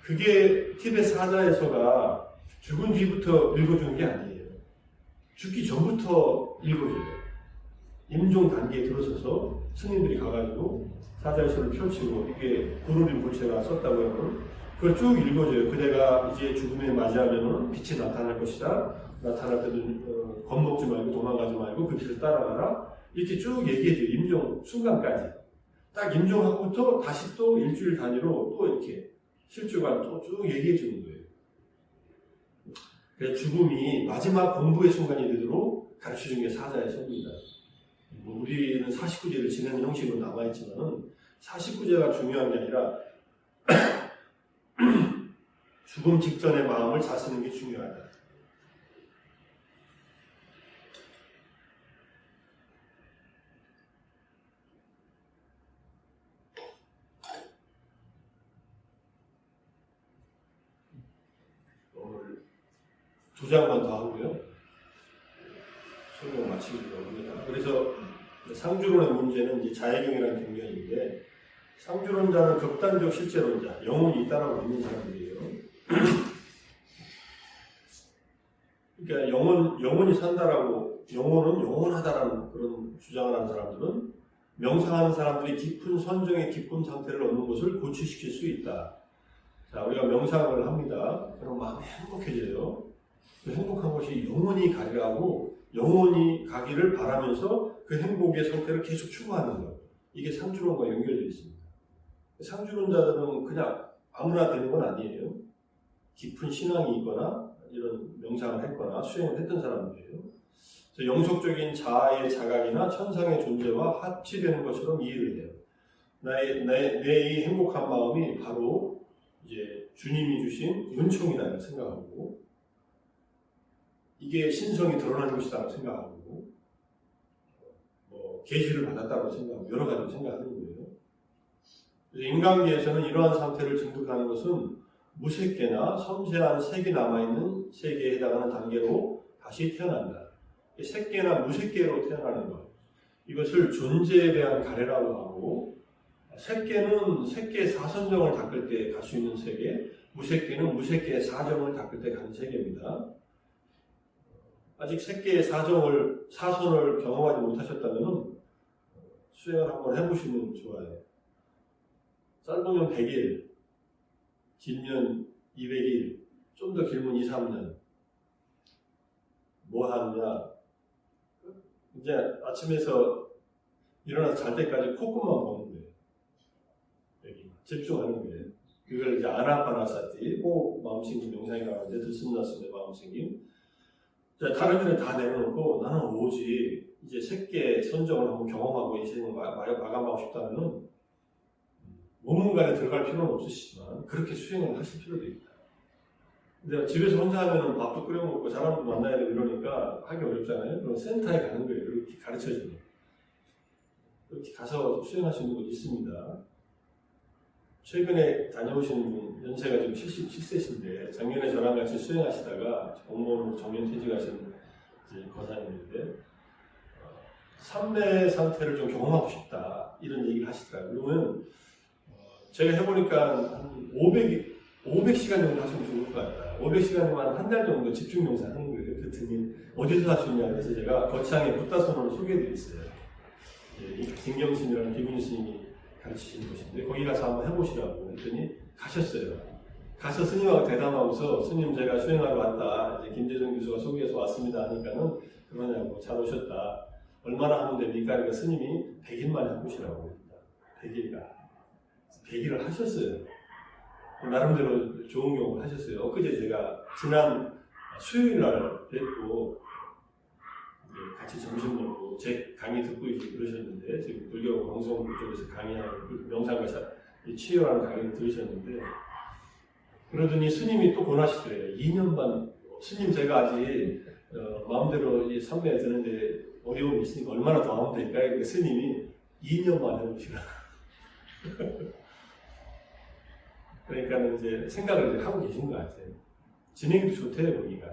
그게 티베트 사자에서가 죽은 뒤부터 읽어주는 게 아니에요. 죽기 전부터 읽어줘요. 임종 단계에 들어서서 스님들이 가가지고 사자에서를 펼치고 이게 고로림 불체가 썼다고 하면 그걸 쭉 읽어줘요. 그대가 이제 죽음에 맞이하면은 빛이 나타날 것이다. 나타날 때는 겁먹지 말고 도망가지 말고 그 빛을 따라가라. 이렇게 쭉 얘기해줘요. 임종 순간까지. 딱 임종하고부터 다시 또 일주일 단위로 또 이렇게 실주간 또 쭉 얘기해주는 거예요. 그래서 죽음이 마지막 공부의 순간이 되도록 가르쳐준 게 사자의 선입니다. 우리는 49제를 지내는 형식으로 남아있지만 49제가 중요한 게 아니라 죽음 직전의 마음을 잘 쓰는 게 중요하다. 오늘 2장만 더 하고요. 설명 마치기로 합니다. 그래서 상주론의 문제는 이제 자해경이라는 경전인데 상주론자는 극단적 실제론자, 영혼이 있다라고 믿는 사람들이에요. 그러니까 영혼이 산다라고, 영혼은 영원하다라는 그런 주장을 하는 사람들은 명상하는 사람들이 깊은 선정의 기쁨 상태를 얻는 것을 고취시킬 수 있다. 자, 우리가 명상을 합니다. 그럼 마음이 행복해져요. 그 행복한 것이 영원히 가리라고 영원히 가기를 바라면서 그 행복의 상태를 계속 추구하는 것. 이게 상주론과 연결되어 있습니다. 상주론자들은 그냥 아무나 되는 건 아니에요. 깊은 신앙이 있거나 이런 명상을 했거나 수행을 했던 사람들이에요. 영속적인 자아의 자각이나 천상의 존재와 합치되는 것처럼 이해를 해요. 내 이 행복한 마음이 바로 이제 주님이 주신 은총이라고 생각하고 이게 신성이 드러나는 것이라고 생각하고 계시를 받았다고 생각하고 여러 가지 생각하는 거예요. 인간계에서는 이러한 상태를 증득하는 것은 무색계나 섬세한 색이 남아있는 세계에 해당하는 단계로 다시 태어난다. 색계나 무색계로 태어나는 것. 이것을 존재에 대한 가래라고 하고 색계는 색계의 사선정을 닦을 때 갈 수 있는 세계, 무색계는 무색계의 사정을 닦을 때 가는 세계입니다. 아직 색계의 사선을 경험하지 못하셨다면 수행을 한번 해보시면 좋아요. 짧으면 100일, 길면 200일, 좀 더 길면 2, 3년. 뭐 하느냐? 이제 아침에서 일어나서 잘 때까지 콧구멍만 보는 거예요. 여기 집중하는 거예요. 그걸 이제 아나파나사티, 호흡 마음챙김 명상이라고 하는데 들숨날숨의 마음챙김. 다른 일은 다 내려놓고 나는 오직 이제 새끼 선정을 한번 경험하고 인생을 마감하고 싶다면은 모문간에 들어갈 필요는 없으시지만 그렇게 수행을 하실 필요도 있다. 근데 집에서 혼자 하면은 밥도 끓여 먹고 사람도 만나야 되고 이러니까 하기 어렵잖아요. 그럼 센터에 가는 거예요. 이렇게 가르쳐주는. 이렇게 가서 수행하시는 곳이 있습니다. 최근에 다녀오신 분, 연세가 좀 77세신데 작년에 저랑 같이 수행하시다가 공무원으로 정년퇴직하신 거사님인데 삼매 상태를 좀 경험하고 싶다 이런 얘기를 하시더라고요. 그러면 제가 해보니까 한 500시간 정도 하시면 좋을 것 같다. 500시간이면 한 달 정도 집중 명상 하는 거예요. 그랬더니 어디서 할 수 있냐 그래서 제가 거창에 붓다선언을 소개해드렸어요. 김경신이라는 김윤 스님이 가르치신 곳인데 거기 가서 한번 해보시라고 했더니 가셨어요. 가서 스님하고 대담하고서 스님 제가 수행하러 왔다. 이제 김재정 교수가 소개해서 왔습니다 하니까는 그러냐고 잘 오셨다. 얼마나 하면 됩니까? 그러니까 스님이 100일 만에 해보시라고 합니다. 100일을 하셨어요. 나름대로 좋은 경험을 하셨어요. 엊그제 제가 지난 수요일 날 뵙고 같이 점심 먹고 제 강의 듣고 그러셨는데 지금 불교 방송 쪽에서 강의하는 명상과 치유하는 강의를 들으셨는데 그러더니 스님이 또 권하시더래요. 2년 반 스님 제가 아직 마음대로 이 선배에 드는데 어려움이 있으니까 얼마나 더 하면 될까요? 그 스님이 2년만 해보시라. 그러니까 이제 생각을 하고 계신 것 같아요. 진행도 좋대요, 거기가.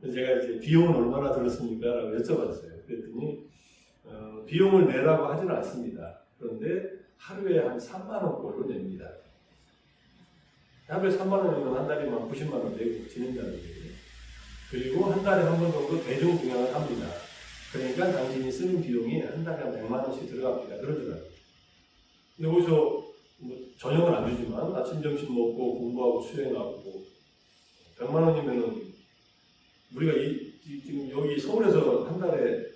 제가 이제 비용은 얼마나 들었습니까? 라고 여쭤봤어요. 그랬더니, 비용을 내라고 하지는 않습니다. 그런데 하루에 한 3만원꼴로 냅니다. 하루에 3만원이면 한 달이면 90만원 내고 지낸다는 거예요. 그리고 한 달에 한 번 정도 대종공양을 합니다. 그러니까 당신이 쓰는 비용이 한 달에 한 100만원씩 들어갑니다. 그러더라고요. 근데 거기서 저녁은 안 주지만 아침, 점심 먹고 공부하고 수행하고 100만원이면은 우리가 지금 여기 서울에서 한 달에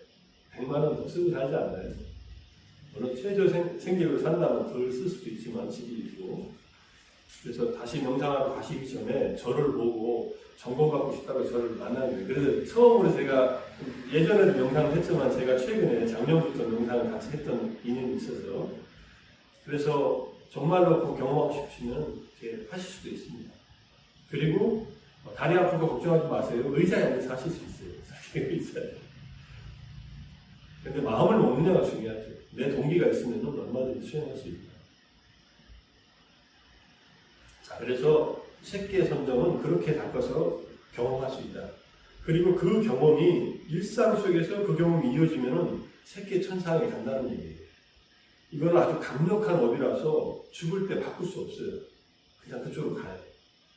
100만원 더 쓰고 살지 않나요? 물론 최저 생계로 산다면 덜 쓸 수도 있지만 집이 있고 그래서 다시 명상하러 가시기 전에 저를 보고 점검받고 싶다고 저를 만나는 거예요. 그래서 처음으로 제가 예전에도 명상을 했지만 제가 최근에 작년부터 명상을 같이 했던 인연이 있어서 그래서 정말로 그 경험하고 싶으시면 이렇게 하실 수도 있습니다. 그리고 다리 아픈 거 걱정하지 마세요. 의자에 앉아서 하실 수 있어요. 의자에. 근데 마음을 먹느냐가 중요하죠. 내 동기가 있으면 얼마든지 수행할 수 있다. 자, 그래서 새끼의 선정은 그렇게 닦아서 경험할 수 있다. 그리고 그 경험이 일상 속에서 그 경험이 이어지면은 새끼의 천상에 간다는 얘기예요. 이건 아주 강력한 업이라서 죽을 때 바꿀 수 없어요. 그냥 그쪽으로 가요.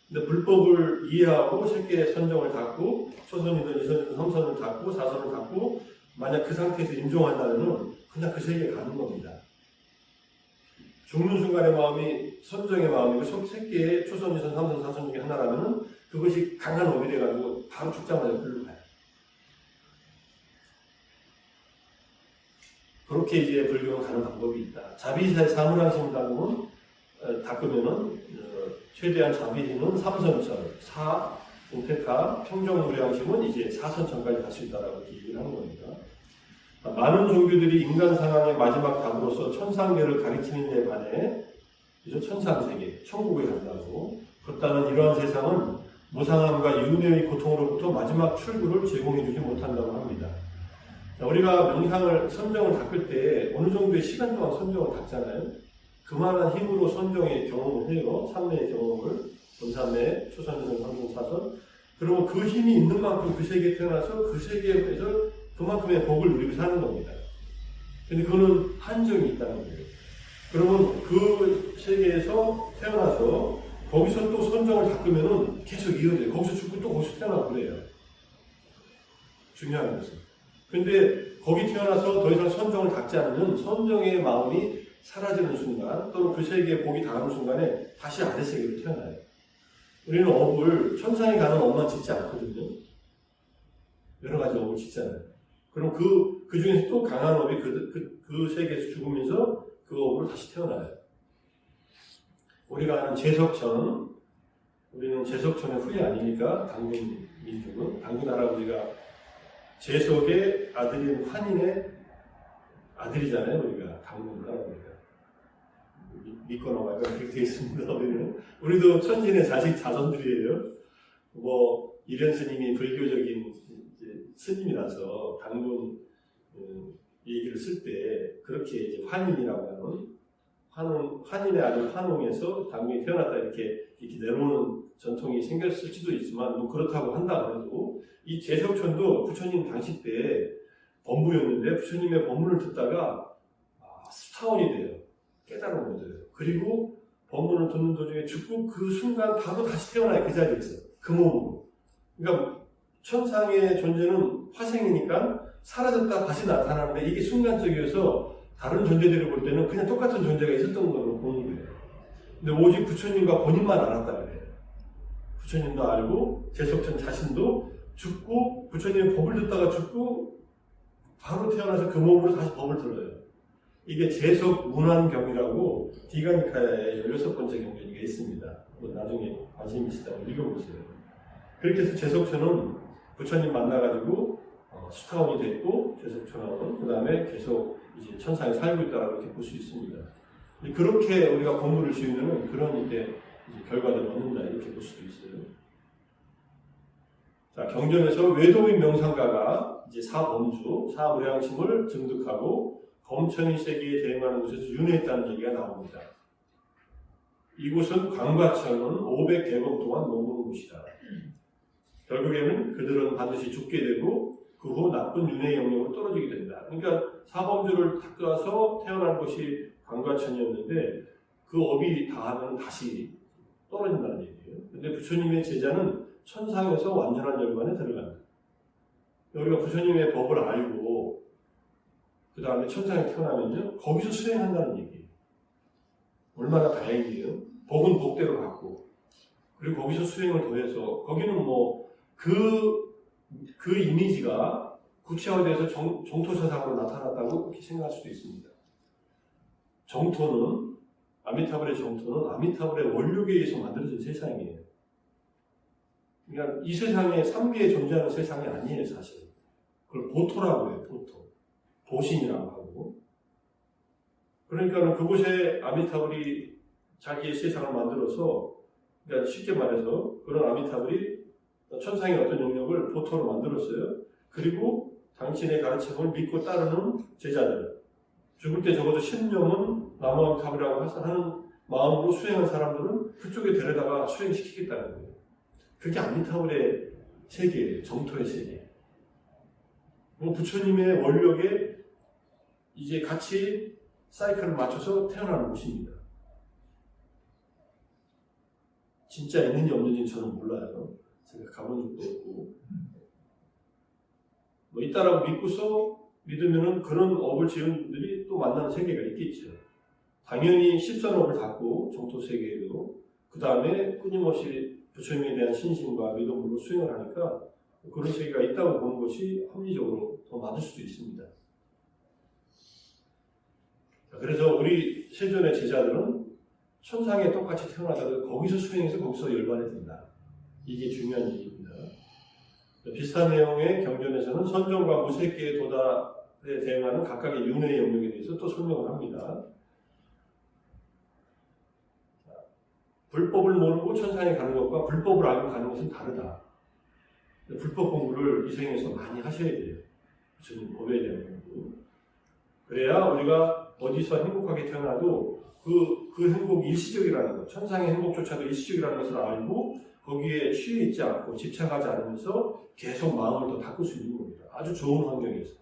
근데 불법을 이해하고 새끼의 선정을 닦고 초선이든 이선이든 삼선을 닦고 사선을 닦고 만약 그 상태에서 임종한다면 그냥 그 세계에 가는 겁니다. 죽는 순간의 마음이 선정의 마음이고 새끼의 초선, 이선, 삼선, 사선 중에 하나라면 그것이 강한 업이 돼가지고 바로 죽자마자 흘러가요. 그렇게 이제 불교는 가는 방법이 있다. 자비사의 사무량심을 닦으면은 최대한 자비심은 삼선천, 우페카, 평정무량심은 이제 사선천까지 갈 수 있다라고 얘기를 하는 겁니다. 많은 종교들이 인간 상황의 마지막 답으로서 천상계를 가리키는 데 반해 천상세계, 천국에 간다고 그렇다면 이러한 세상은 무상함과 윤회의 고통으로부터 마지막 출구를 제공해주지 못한다고 합니다. 우리가 명상을, 선정을 닦을 때 어느 정도의 시간 동안 선정을 닦잖아요. 그만한 힘으로 선정의 경험을 해요. 삼매의 경험을. 본삼매, 초선전, 삼선, 사선. 그리고 그 힘이 있는 만큼 그 세계에 태어나서 그 세계에서 그만큼의 복을 누리고 사는 겁니다. 근데 그거는 한정이 있다는 거예요. 그러면 그 세계에서 태어나서 거기서 또 선정을 닦으면은 계속 이어져요. 거기서 죽고 또 거기서 태어나고 그래요. 중요한 것은. 근데 거기 태어나서 더 이상 선정을 닦지 않으면 선정의 마음이 사라지는 순간 또는 그 세계에 복이 닿는 순간에 다시 아래 세계로 태어나요. 우리는 업을 천상에 가는 업만 짓지 않거든요. 여러 가지 업을 짓잖아요. 그럼 그 중에서 또 강한 업이 그 세계에서 죽으면서 그 업으로 다시 태어나요. 우리가 아는 제석천, 우리는 제석천의 후예 아닙니까? 당군 미중은 당군 할아버지가 제석의 아들인 환인의 아들이잖아요. 우리가 당군 할아버지가 믿거나 말거나 그렇게 되어 있습니다. 우리도 천진의 자식 자손들이에요. 뭐 이련 스님이 불교적인 스님이라서 당군 얘기를 쓸 때 그렇게 이제 환인이라고 하는 환인의 아들 환웅에서 당군이 태어났다 이렇게 내려오는 전통이 생겼을지도 있지만 뭐 그렇다고 한다 그래도 이 제석촌도 부처님 당시 때 법무였는데 부처님의 법문을 듣다가 스타원이 돼요. 깨달음을 얻어요. 그리고 법문을 듣는 도중에 죽고 그 순간 바로 다시 태어나요. 그 자리에서 그 몸으로. 그러니까 천상의 존재는 화생이니까 사라졌다 다시 나타나는데 이게 순간적이어서 다른 존재들을 볼 때는 그냥 똑같은 존재가 있었던 걸로 보는 거예요. 근데 오직 부처님과 본인만 알았다 그래요. 부처님도 알고 제석천 자신도 죽고 부처님의 법을 듣다가 죽고 바로 태어나서 그 몸으로 다시 법을 들어요. 이게 제석문안경이라고 디가니카야의 16번째 경전이 있습니다. 나중에 관심 있으시다면 읽어보세요. 그렇게 해서 제석천은 부처님 만나가지고 수타원이 됐고 제석천하고는 그 다음에 계속 이제 천상에 살고 있다라고 이렇게 볼 수 있습니다. 그렇게 우리가 공부를 지으면 그런 이제 결과를 얻는다 이렇게 볼 수도 있어요. 자, 경전에서 외도인 명상가가 이제 사범주, 사무량심을 증득하고 검천이 세계에 대응하는 곳에서 윤회했다는 얘기가 나옵니다. 이곳은 광과천은 500대검 동안 머무는 곳이다. 결국에는 그들은 반드시 죽게 되고 그 후 나쁜 윤회의 영역으로 떨어지게 된다. 그러니까 사범주를 닦아서 태어난 곳이 광과천이었는데 그 업이 다하면 다시 떨어진다는 얘기예요. 근데 부처님의 제자는 천상에서 완전한 열반에 들어간다. 우리가 부처님의 법을 알고 그 다음에 천상에 태어나면요 거기서 수행한다는 얘기예요. 얼마나 다행이에요. 복은 복대로 받고 그리고 거기서 수행을 더해서 거기는 뭐 그 이미지가 구체화돼서 정토세상으로 나타났다고 그렇게 생각할 수도 있습니다. 정토는 아미타불의 정토는 아미타불의 원력에 의해서 만들어진 세상이에요. 그러니까 이 세상에 3계에 존재하는 세상이 아니에요, 사실. 그걸 보토라고 해요, 보토. 보신이라고 하고. 그러니까 그곳에 아미타불이 자기의 세상을 만들어서, 그러니까 쉽게 말해서 그런 아미타불이 천상의 어떤 영역을 보토로 만들었어요. 그리고 당신의 가르침을 믿고 따르는 제자들. 죽을 때 적어도 10년은 나무아미타불이라고 하는 마음으로 수행한 사람들은 그쪽에 데려다가 수행시키겠다는 거예요. 그게 아미타불의 세계예요. 정토의 세계. 부처님의 원력에 이제 같이 사이클을 맞춰서 태어나는 곳입니다. 진짜 있는지 없는지는 저는 몰라요. 제가 가본 적도 없고. 뭐 있다라고 믿으면은 그런 업을 지은 분들이 또 만나는 세계가 있겠죠. 당연히 십선업을 닦고 정토 세계에도 그 다음에 끊임없이 부처님에 대한 신심과 믿음으로 수행을 하니까 그런 세계가 있다고 보는 것이 합리적으로 더 맞을 수도 있습니다. 그래서 우리 세존의 제자들은 천상에 똑같이 태어나다가 거기서 수행해서 거기서 열반에 든다. 이게 중요한 얘기입니다. 비슷한 내용의 경전에서는 선정과 무색계의 도달에 대응하는 각각의 윤회의 영역에 대해서 또 설명을 합니다. 불법을 모르고 천상에 가는 것과 불법을 알고 가는 것은 다르다. 불법 공부를 이 생에서 많이 하셔야 돼요. 부처님 법에 대한 공부. 그래야 우리가 어디서 행복하게 태어나도 그 행복이 일시적이라는 것, 천상의 행복조차도 일시적이라는 것을 알고 거기에 취해 있지 않고 집착하지 않으면서 계속 마음을 더 닦을 수 있는 겁니다. 아주 좋은 환경에서.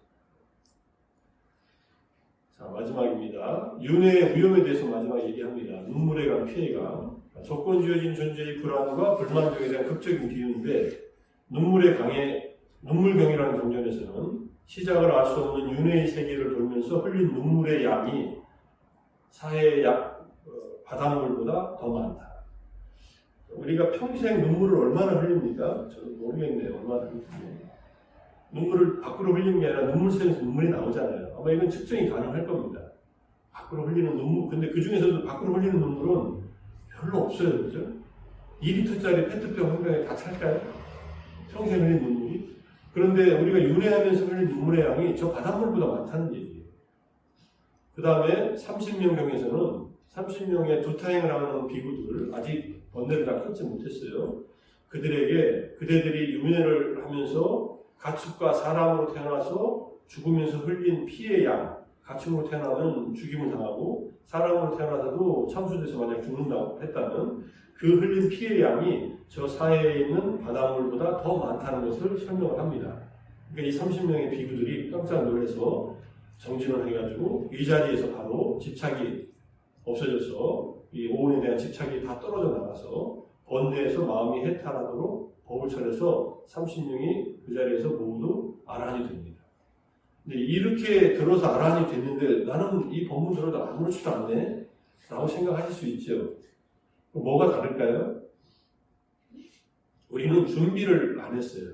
자, 마지막입니다. 윤회의 위험에 대해서 마지막 얘기합니다. 눈물에 관한 피해가. 조건 지어진 존재의 불안과 불만족에 대한 극적인 비유인데 눈물경이라는 경전에서는 시작을 알 수 없는 윤회의 세계를 돌면서 흘린 눈물의 양이 사해의 바닷물보다 더 많다. 우리가 평생 눈물을 얼마나 흘립니까? 저는 모르겠네요. 얼마나 흘리는지. 눈물을 밖으로 흘리는 게 아니라 눈물샘에서 눈물이 나오잖아요. 아마 이건 측정이 가능할 겁니다. 밖으로 흘리는 눈물. 근데 그 중에서도 밖으로 흘리는 눈물은 별로 없어요. 그죠? 2리터짜리 페트병 한 병에 다 찰까요? 평생 흘린 눈물이. 그런데 우리가 윤회하면서 흘린 눈물의 양이 저 바닷물보다 많다는 얘기예요. 그 다음에 30명경에서는 30명의 두타행을 하는 비구들, 아직 번뇌를 다 끊지 못했어요. 그대들이 윤회를 하면서 가축과 사람으로 태어나서 죽으면서 흘린 피의 양, 가축으로 태어나면 죽임을 당하고 사람으로 태어나서도 참수돼서 만약 죽는다고 했다면 그 흘린 피의 양이 저 사해에 있는 바닷물보다 더 많다는 것을 설명을 합니다. 그러니까 이 30명의 비구들이 깜짝 놀라서 정진을 해가지고 이 자리에서 바로 집착이 없어져서 이 오온에 대한 집착이 다 떨어져 나가서 번뇌에서 마음이 해탈하도록 법을 차려서 30명이 그 자리에서 모두 아란이 됩니다. 근데 이렇게 들어서 아란이 됐는데 나는 이 법문 들어도 아무렇지도 않네? 라고 생각하실 수 있죠. 뭐가 다를까요? 우리는 준비를 안 했어요.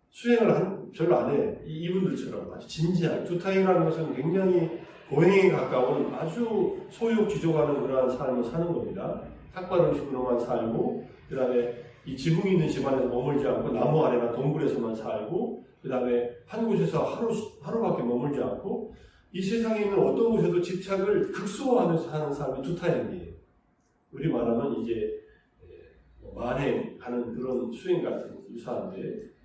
수행을 별로 안 해. 이분들처럼 아주 진지하게. 두타행이라는 것은 굉장히 고행에 가까운 아주 소유귀족하는 그러한 삶을 사는 겁니다. 탁발 음식으로만 살고, 그 다음에 이 지붕이 있는 집안에서 머물지 않고 나무 아래나 동굴에서만 살고, 그 다음에 한 곳에서 하루밖에 머물지 않고, 이 세상에 있는 어떤 곳에도 집착을 극소화하면서 사는 삶이 두타행이에요. 우리 말하면 이제 만행하는 그런 수행 같은 유사한데,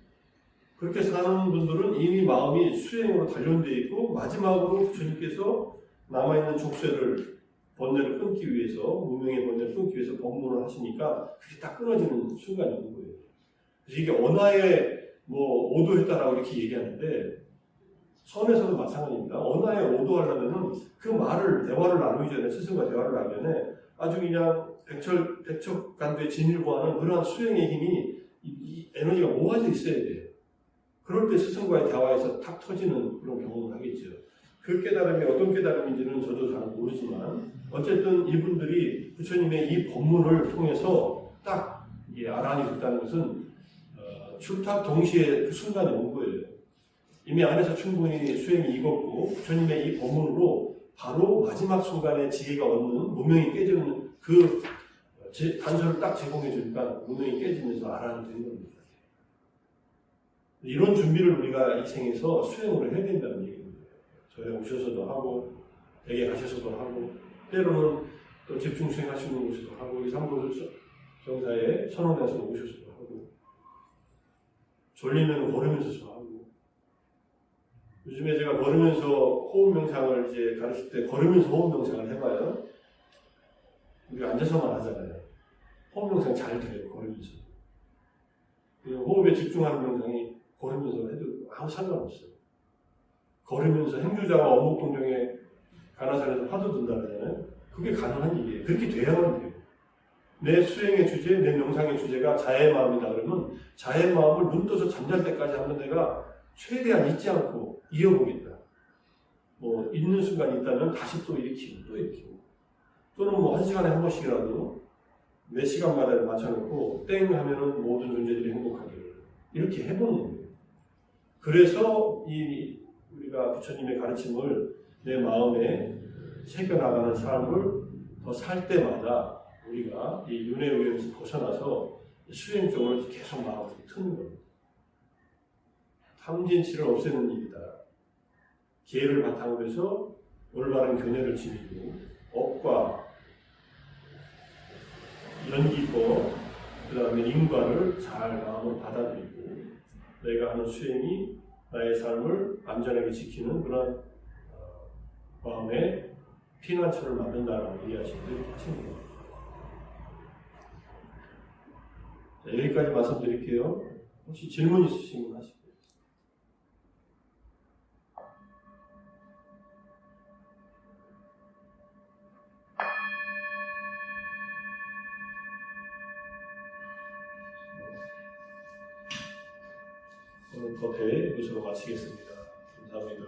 그렇게 사는 분들은 이미 마음이 수행으로 단련되어 있고 마지막으로 부처님께서 남아있는 족쇄를 번뇌를 끊기 위해서 무명의 번뇌를 끊기 위해서 법문을 하시니까 그게 딱 끊어지는 순간이 오는 거예요. 그래서 이게 언하에 오도했다라고 이렇게 얘기하는데 선에서도 마찬가지입니다. 언하에 오도하려면은 그 대화를 나누기 전에 스승과 대화를 하기 전에 아주 그냥 백척간두의 진을 구하는 그러한 수행의 힘이 이 에너지가 모아져 있어야 돼요. 그럴 때 스승과의 대화에서 탁 터지는 그런 경험을 하겠죠. 그 깨달음이 어떤 깨달음인지는 저도 잘 모르지만 어쨌든 이분들이 부처님의 이 법문을 통해서 딱 아란이 됐다는 것은 출탑 동시에 그 순간에 온 거예요. 이미 안에서 충분히 수행이 익었고 부처님의 이 법문으로 바로 마지막 순간에 지혜가 얻는 무명이 깨지는 그 단서를 딱 제공해 주니까 무명이 깨지면서 아란이 된 겁니다. 이런 준비를 우리가 이 생에서 수행을 해야 된다는 얘기입니다. 저에 오셔서도 하고, 댁에 가셔서도 하고, 때로는 또 집중 수행하시는 곳에도 하고, 이 삼보주 정사에 선원에서 오셔서도 하고, 졸리면 걸으면서도 하고, 요즘에 제가 걸으면서 호흡 명상을 이제 가르칠 때 걸으면서 호흡 명상을 해봐요. 우리가 앉아서만 하잖아요. 호흡 명상 잘 돼요, 걸으면서. 호흡에 집중하는 명상이 걸으면서 해도 아무 상관없어요. 걸으면서 행주자가 어묵동정에 가나산에서 화두 든다 그러잖아요. 그게 가능한 일이에요. 그렇게 돼야만 돼요. 내 수행의 주제, 내 명상의 주제가 자의 마음이다 그러면 자의 마음을 눈 떠서 잠잘 때까지 하면 내가 최대한 잊지 않고 이어보겠다. 잊는 순간이 있다면 다시 또 일으키고 또 일으키고 또는 1시간에 한 번씩이라도 몇 시간마다 맞춰놓고 땡 하면은 모든 존재들이 행복하기를 이렇게 해보는 거예요. 그래서 우리가 부처님의 가르침을 내 마음에 새겨나가는 삶을 더 살 때마다 우리가 이 윤회 의에서 벗어나서 수행종을 계속 마음을 트는 겁니다. 탐진치를 없애는 일이다. 기회를 바탕으로 해서 올바른 견해를 지니고 업과 연기법, 그 다음에 인과를 잘 마음을 받아들이고 내가 하는 수행이 나의 삶을 안전하게 지키는 그런 마음의 피난처를 만든다라고 이해하시면 되겠습니다. 여기까지 말씀드릴게요. 혹시 질문 있으시면 하시고요. 오늘 법회 여기서 마치겠습니다. 감사합니다.